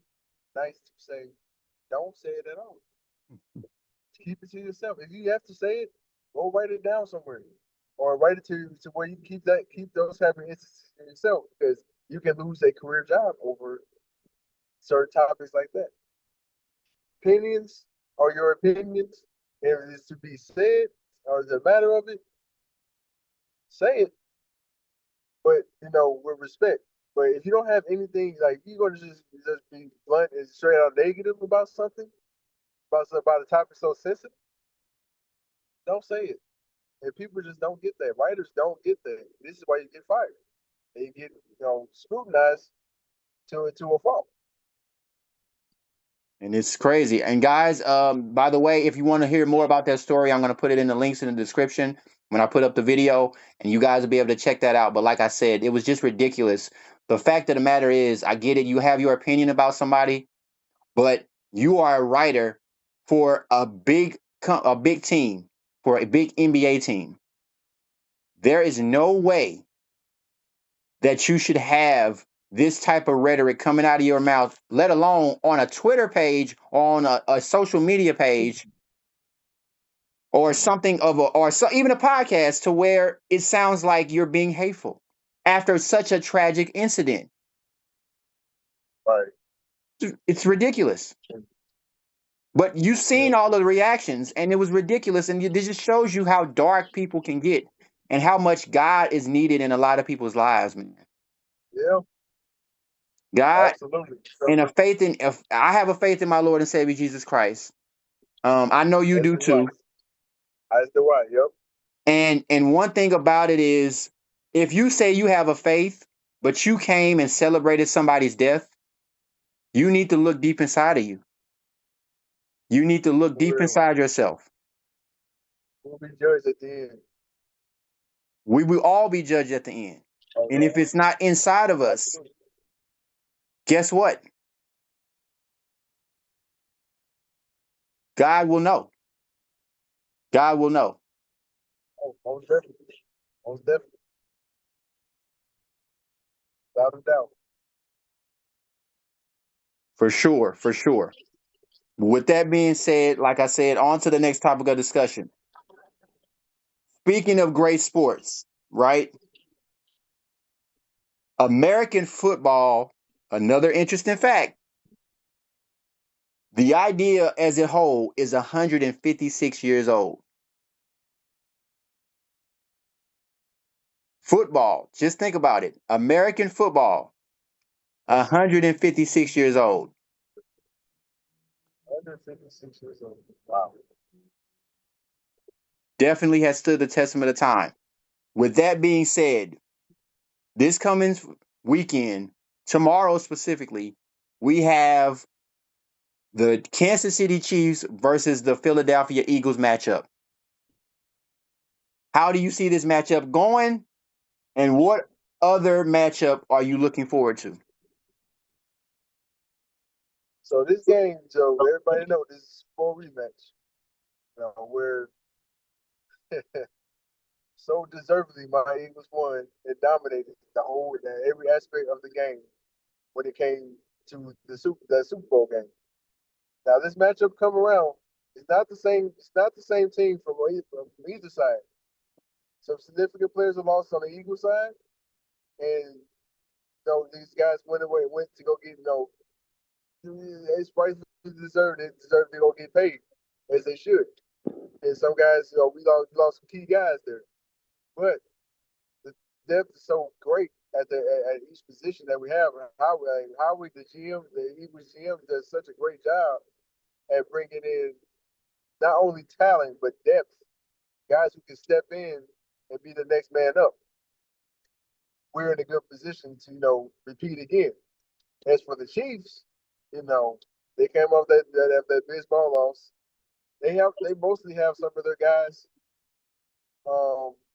Speaker 2: nice to say, don't say it at all. Keep it to yourself. If you have to say it, go write it down somewhere, or write it to where you keep those type of instances to yourself, because you can lose a career job over certain topics like that. Opinions are your opinions. If it's to be said or the matter of it, say it, but with respect. But if you don't have anything, like you're gonna just be blunt and straight out negative about something, about a topic so sensitive, don't say it. And people just don't get that. Writers don't get that. This is why you get fired. They get scrutinized to a fault.
Speaker 1: And it's crazy. And guys, by the way, if you want to hear more about that story, I'm going to put it in the links in the description when I put up the video, and you guys will be able to check that out. But like I said, it was just ridiculous. The fact of the matter is, I get it. You have your opinion about somebody, but you are a writer for a big team, for a big NBA team. There is no way that you should have this type of rhetoric coming out of your mouth, let alone on a Twitter page, or on a social media page, or something even a podcast, to where it sounds like you're being hateful after such a tragic incident.
Speaker 2: Right.
Speaker 1: It's ridiculous. But you've
Speaker 2: Yeah.
Speaker 1: seen all of the reactions, and it was ridiculous. And this just shows you how dark people can get, and how much God is needed in a lot of people's lives, man.
Speaker 2: Yeah.
Speaker 1: God,
Speaker 2: Absolutely.
Speaker 1: and if I have a faith in my Lord and Savior Jesus Christ. I know you
Speaker 2: As
Speaker 1: do
Speaker 2: do I.
Speaker 1: too.
Speaker 2: As do I. Yep.
Speaker 1: And one thing about it is, if you say you have a faith, but you came and celebrated somebody's death, you need to look deep inside of you. You need to look deep
Speaker 2: We'll,
Speaker 1: inside yourself.
Speaker 2: we'll be judged at the end.
Speaker 1: We will all be judged at the end.
Speaker 2: Oh,
Speaker 1: And if it's not inside of us,
Speaker 2: absolutely.
Speaker 1: guess what? God will know. God will know.
Speaker 2: Oh, most definitely. Most definitely. Without a doubt.
Speaker 1: For sure. For sure. With that being said, like I said, on to the next topic of discussion. Speaking of great sports, right? American football, another interesting fact, the idea as a whole is 156 years old. Football, just think about it. American football, 156 years old.
Speaker 2: 156 years old. Wow.
Speaker 1: Definitely has stood the testament of time. With that being said, this coming weekend, tomorrow specifically, we have the Kansas City Chiefs versus the Philadelphia Eagles matchup. How do you see this matchup going? And what other matchup are you looking forward to?
Speaker 2: So this game, so everybody know this is for rematch. Where so deservedly my Eagles won and dominated every aspect of the game when it came to the Super Bowl game. Now this matchup come around, it's not the same. It's not the same team from either side. Some significant players are lost on the Eagles side, and these guys went to go get it's rightfully deserved. They deserve to go get paid as they should. And some guys, we lost some key guys there, but the depth is so great at each position that we have. Howard, the Eagles GM, does such a great job at bringing in not only talent but depth, guys who can step in and be the next man up. We're in a good position to repeat again. As for the Chiefs, you know they came off that baseball loss. They mostly have some of their guys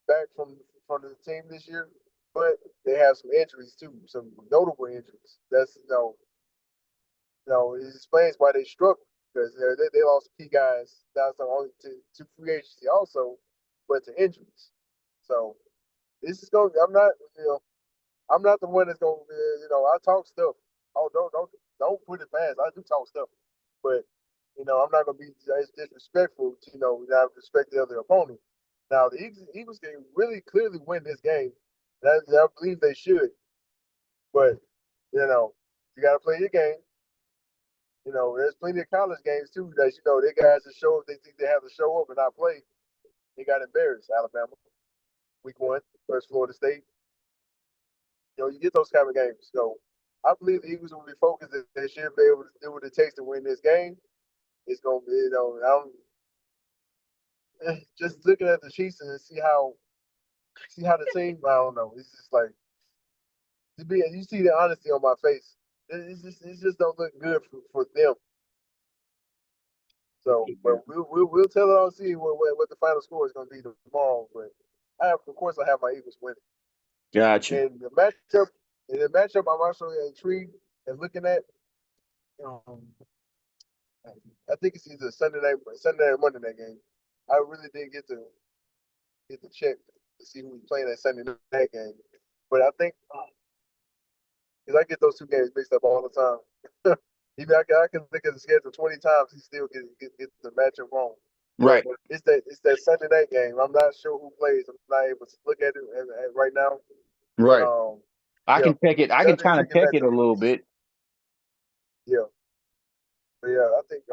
Speaker 2: back from the team this year, but they have some injuries too, some notable injuries. That's it explains why they struggle because they lost key guys not only to free agency also, but to injuries. So this is going. I'm not the one that's going. I talk stuff. Oh, don't put it past. I do talk stuff, but I'm not going to be as disrespectful to not respect the other opponent. Now the Eagles can really clearly win this game. I believe they should, but you got to play your game. There's plenty of college games too that they guys that show up. They think they have to show up and not play. They got embarrassed. Alabama, week 1 versus Florida State. You get those kind of games. So I believe the Eagles will be focused. They should be able to do what it takes to win this game. It's gonna be, just looking at the Chiefs and see how the team. I don't know. It's just like you see the honesty on my face. It just don't look good for them. So, but we'll tell it all. See what the final score is going to be tomorrow. But of course, I have my Eagles winning.
Speaker 1: Gotcha.
Speaker 2: And the matchup, I'm also intrigued and looking at. Um, I think it's either Sunday or Monday night game. I really didn't get to check to see who was playing that Sunday night game, but I think because I get those two games mixed up all the time. Even I can look at the schedule 20 times, he still get the matchup wrong. But
Speaker 1: Right.
Speaker 2: it's that Sunday night game. I'm not sure who plays. I'm not able to look at it right now. But
Speaker 1: Right. I
Speaker 2: yeah,
Speaker 1: can check it. I can
Speaker 2: definitely
Speaker 1: kind of
Speaker 2: intriguing
Speaker 1: check it a
Speaker 2: matchup.
Speaker 1: little bit.
Speaker 2: Yeah, but yeah, I think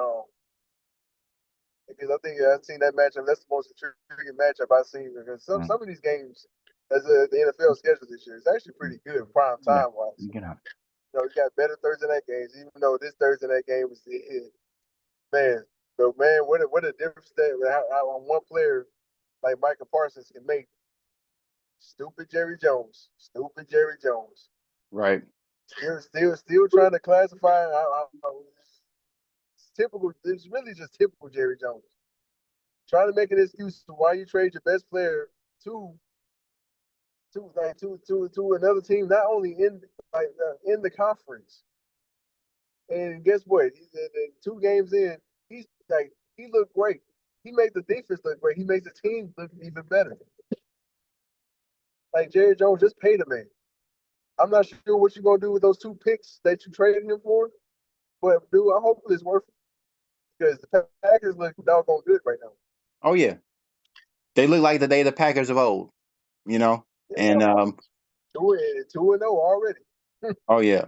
Speaker 2: because I think I've seen that matchup. That's the most intriguing matchup I've seen because
Speaker 1: Mm.
Speaker 2: some of these games, as the NFL schedule this year, is actually pretty good prime
Speaker 1: Yeah.
Speaker 2: time wise.
Speaker 1: You can have-
Speaker 2: You got better Thursday night games, even though this Thursday night game was man. But man, what a difference that how one player like Michael Parsons can make. Stupid Jerry Jones. Stupid Jerry Jones.
Speaker 1: Right.
Speaker 2: Still trying to classify. It's typical. It's really just typical Jerry Jones. Trying to make an excuse to why you trade your best player to to another team, not only in the conference. And guess what? He's 2 games in. He's like he looked great. He made the defense look great. He makes the team look even better. Like Jerry Jones just paid a man. I'm not sure what you're gonna do with those 2 picks that you traded him for, but dude, I hope it's worth it because the Packers look doggone good right now.
Speaker 1: Oh yeah. They look like the Packers of old, you know.
Speaker 2: Yeah,
Speaker 1: And
Speaker 2: 2-0 already.
Speaker 1: oh yeah.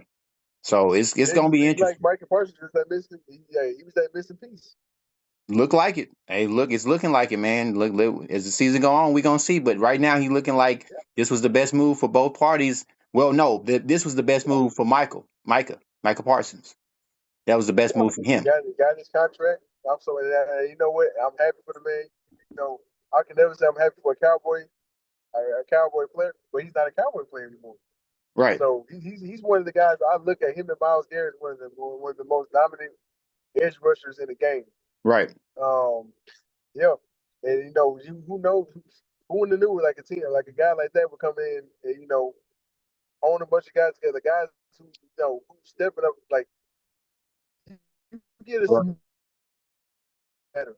Speaker 1: So it's
Speaker 2: It
Speaker 1: gonna
Speaker 2: just
Speaker 1: be
Speaker 2: seems like
Speaker 1: interesting.
Speaker 2: Michael Parsons was that missing. He was that missing piece.
Speaker 1: Look like it. Hey, look, it's looking like it, man. Look, as the season go on, we gonna see. But right now, he looking like this was the best move for both parties. Well, no, this was the best move for Michael Parsons. That was the best
Speaker 2: Yeah,
Speaker 1: move for him.
Speaker 2: he got his contract. I'm so you know what? I'm happy for the man. You know, I can never say I'm happy for a cowboy player, but he's not a cowboy player anymore.
Speaker 1: Right,
Speaker 2: So he's one of the guys I look at him and Miles Garrett as one of the most dominant edge rushers in the game.
Speaker 1: right,
Speaker 2: Um, yeah, and who knows who would have knew like a team like a guy like that would come in and own a bunch of guys together, guys who stepping up like you get
Speaker 1: right,
Speaker 2: a better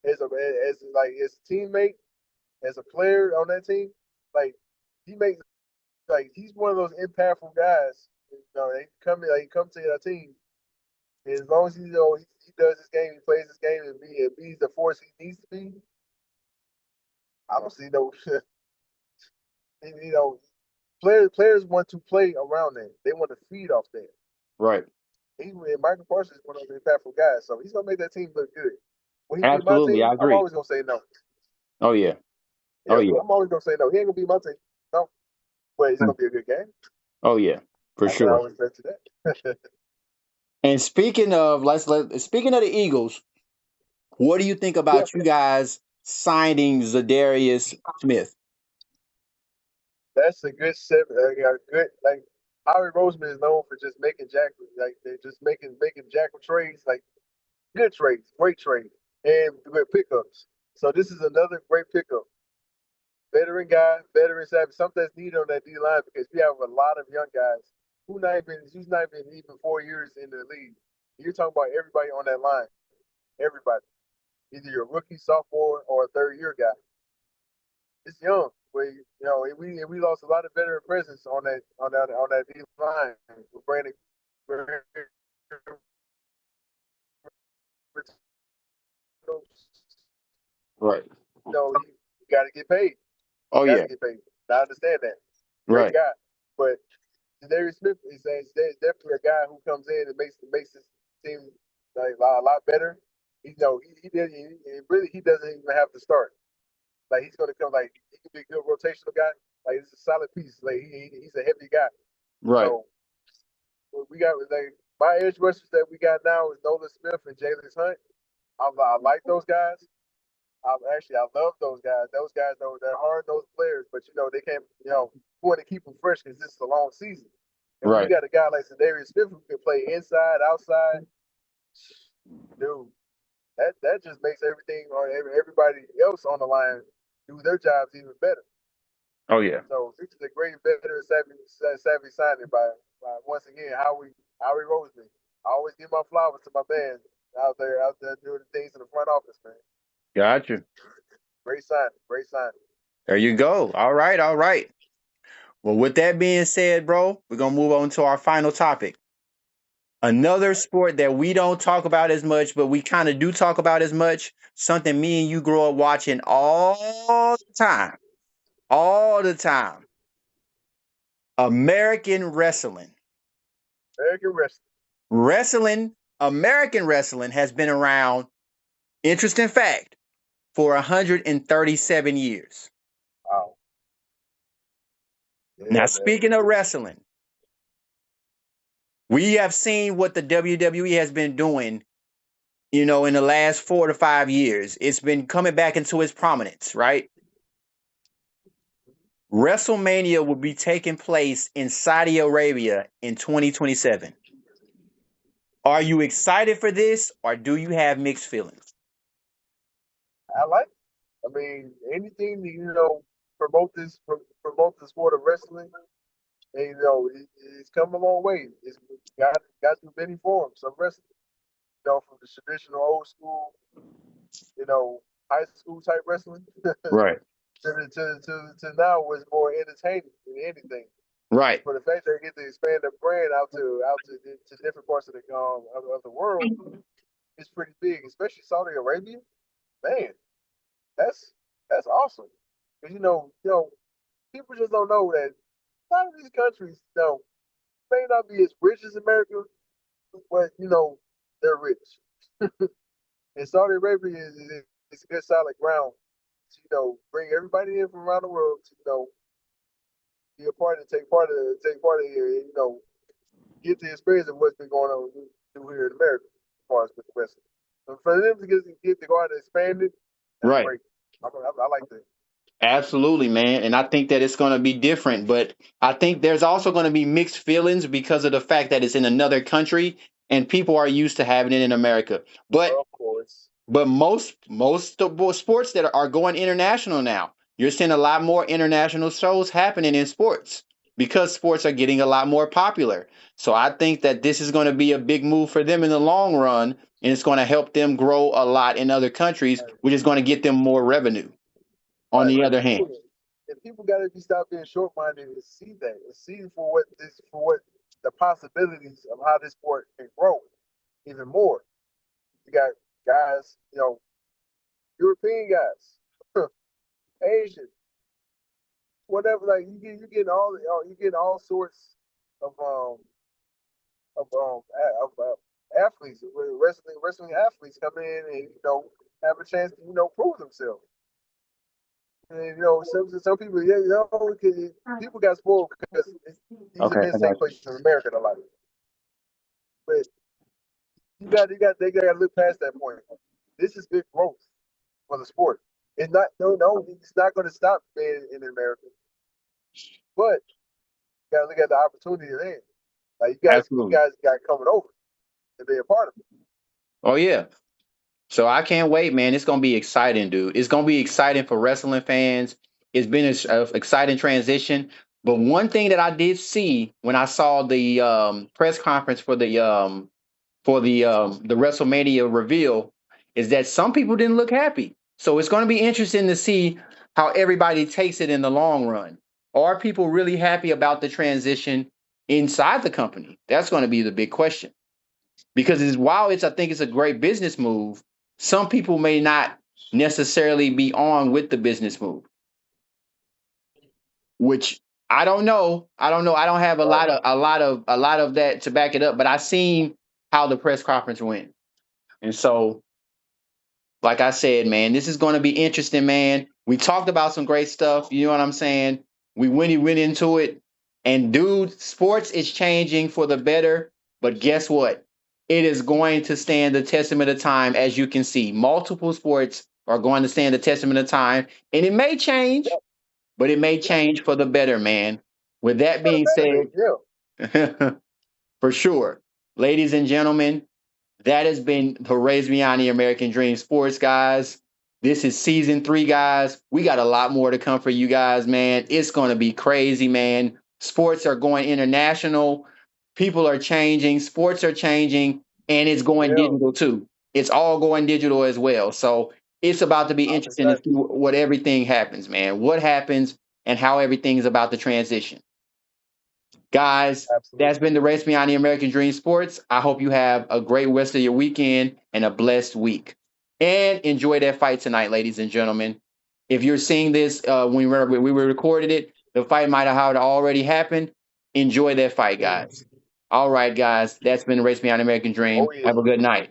Speaker 2: as a teammate, as a player on that team. Like he makes he's one of those impactful guys. He come to your team, and as long as he does his game, he plays his game, and he's the force he needs to be. I don't see no, you know, players want to play around that. They want to feed off that.
Speaker 1: right.
Speaker 2: Michael Parsons is one of those impactful guys, so he's gonna make that team look good. Will he be my
Speaker 1: Absolutely,
Speaker 2: team?
Speaker 1: I
Speaker 2: I'm
Speaker 1: agree.
Speaker 2: always gonna say no.
Speaker 1: Oh yeah, oh
Speaker 2: Yeah,
Speaker 1: yeah,
Speaker 2: I'm always gonna say no. He ain't gonna be my team. No, but it's gonna be a good game.
Speaker 1: oh yeah, for
Speaker 2: I can
Speaker 1: sure.
Speaker 2: always bet to that.
Speaker 1: And speaking of the Eagles, what do you think
Speaker 2: Yeah,
Speaker 1: about you guys signing Zadarius Smith?
Speaker 2: that's a good seven. A good like Howard Roseman is known for just making they just making jackal trades, like good trades, great trades, and good pickups. So this is another great pickup. Veteran guy, veteran savvy, something that's needed on that D line because we have a lot of young guys who's not even 4 years in the league. You're talking about everybody on that line, everybody. Either you're a rookie, sophomore, or a third year guy. It's young. We lost a lot of veteran presence on that D line with Brandon,
Speaker 1: Right.
Speaker 2: you got to get paid.
Speaker 1: Oh
Speaker 2: Got to
Speaker 1: yeah.
Speaker 2: get paid. I understand that. Great
Speaker 1: Right.
Speaker 2: guy, but Darius Smith is definitely a guy who comes in and makes this team like a lot better. He doesn't even have to start. Like he's gonna come like he could be a good rotational guy. Like it's a solid piece. Like he's a heavy guy.
Speaker 1: Right.
Speaker 2: So we got like my edge rushers that we got now is Nolan Smith and Jalen Hunt. I like those guys. I love those guys. Those guys, though, they're hard nosed players, but they can't. We want to keep them fresh because this is a long season. And when you
Speaker 1: Right.
Speaker 2: got a guy like Zadarius Smith who can play inside, outside, dude, that just makes everything or everybody else on the line do their jobs even better.
Speaker 1: Oh yeah.
Speaker 2: So this is a great veteran savvy signing by once again Howie Roseman. I always give my flowers to my man out there doing the things in the front office, man.
Speaker 1: Gotcha.
Speaker 2: Great signing, great signing.
Speaker 1: There you go. All right, all right. Well, with that being said, bro, we're gonna move on to our final topic. Another sport that we don't talk about as much, but we kind of do talk about as much. Something me and you grow up watching all the time. All the time. American wrestling.
Speaker 2: American wrestling.
Speaker 1: Wrestling, American wrestling has been around, interesting fact, for 137 years.
Speaker 2: Wow.
Speaker 1: Now,
Speaker 2: Yeah, man.
Speaker 1: speaking of wrestling, we have seen what the WWE has been doing, in the last 4 to 5 years. It's been coming back into its prominence, right? WrestleMania will be taking place in Saudi Arabia in 2027. Are you excited for this or do you have mixed feelings?
Speaker 2: I like it. I mean, anything to, promote the sport of wrestling, and it's come a long way. It's got through many forms of wrestling. From the traditional old school, you know, high school type wrestling
Speaker 1: Right.
Speaker 2: to now was more entertaining than anything.
Speaker 1: Right.
Speaker 2: But the fact that they get to expand their brand to different parts of the world is pretty big, especially Saudi Arabia. Man, that's that's awesome. Because people just don't know that a lot of these countries, may not be as rich as America, but they're rich. And Saudi Arabia is a good solid ground to bring everybody in from around the world to be a part and take part of here. And, get the experience of what's been going on here in America as far as with the West. So for them to get to go out and expand it, that's
Speaker 1: Right.
Speaker 2: great. I like that.
Speaker 1: Absolutely, man. And I think that it's going to be different, but I think there's also going to be mixed feelings because of the fact that it's in another country and people are used to having it in America. But
Speaker 2: Of course.
Speaker 1: But most of the sports that are going international now, you're seeing a lot more international shows happening in sports because sports are getting a lot more popular. So I think that this is going to be a big move for them in the long run, and it's going to help them grow a lot in other countries,
Speaker 2: Right.
Speaker 1: which is going to get them more revenue. On
Speaker 2: Right.
Speaker 1: the
Speaker 2: And
Speaker 1: other hand,
Speaker 2: people got to be stop being short minded and see that and see for what the possibilities of how this sport can grow even more. You got guys, European guys, Asian, whatever. Like you getting you getting all sorts of athletes, wrestling athletes come in and have a chance to prove themselves. And some people, people got spoiled because these
Speaker 1: okay, I
Speaker 2: events
Speaker 1: got
Speaker 2: take
Speaker 1: you.
Speaker 2: place in America a lot. But they got to look past that point. This is good growth for the sport. It's not no, it's not going to stop being in America. But you got to look at the opportunity then. Like you
Speaker 1: Absolutely.
Speaker 2: guys got coming over to be a part of it.
Speaker 1: Oh yeah. So I can't wait, man. It's gonna be exciting, dude. It's gonna be exciting for wrestling fans. It's been an exciting transition. But one thing that I did see when I saw the press conference for the WrestleMania reveal is that some people didn't look happy. So it's going to be interesting to see how everybody takes it in the long run. Are people really happy about the transition inside the company? That's going to be the big question. Because while I think it's a great business move, some people may not necessarily be on with the business move, which I don't know. I don't know. I don't have
Speaker 2: Right.
Speaker 1: a lot of that to back it up, but I seen how the press conference went. And so, like I said, man, this is going to be interesting, man. We talked about some great stuff. You know what I'm saying? We went into it, and dude, sports is changing for the better. But guess what? It is going to stand the testament of time, as you can see. Multiple sports are going to stand the testament of time, and it may change,
Speaker 2: Yep.
Speaker 1: but it may
Speaker 2: Yep.
Speaker 1: change for the better, man. With that
Speaker 2: For the
Speaker 1: being
Speaker 2: betterment.
Speaker 1: said,
Speaker 2: Yeah.
Speaker 1: for sure, ladies and gentlemen, That has been the Raise Beyond the American Dream Sports, guys. This is season 3, guys. We got a lot more to come for you guys, man. It's going to be crazy, man. Sports are going international. People are changing. Sports are changing. And it's going
Speaker 2: Yeah,
Speaker 1: digital too. It's all going digital as well. So it's about to be
Speaker 2: I'm
Speaker 1: interesting to
Speaker 2: excited.
Speaker 1: see what everything happens, man. What happens and how everything is about to transition. Guys, that's
Speaker 2: Absolutely.
Speaker 1: been the Race Beyond the American Dream Sports. I hope you have a great rest of your weekend and a blessed week. And enjoy that fight tonight, ladies and gentlemen. If you're seeing this when we recorded it, the fight might have already happened. Enjoy that fight,
Speaker 2: Yeah.
Speaker 1: guys. All right, guys, that's been the Race Beyond the American
Speaker 2: Oh
Speaker 1: Dream.
Speaker 2: yeah.
Speaker 1: Have a good night.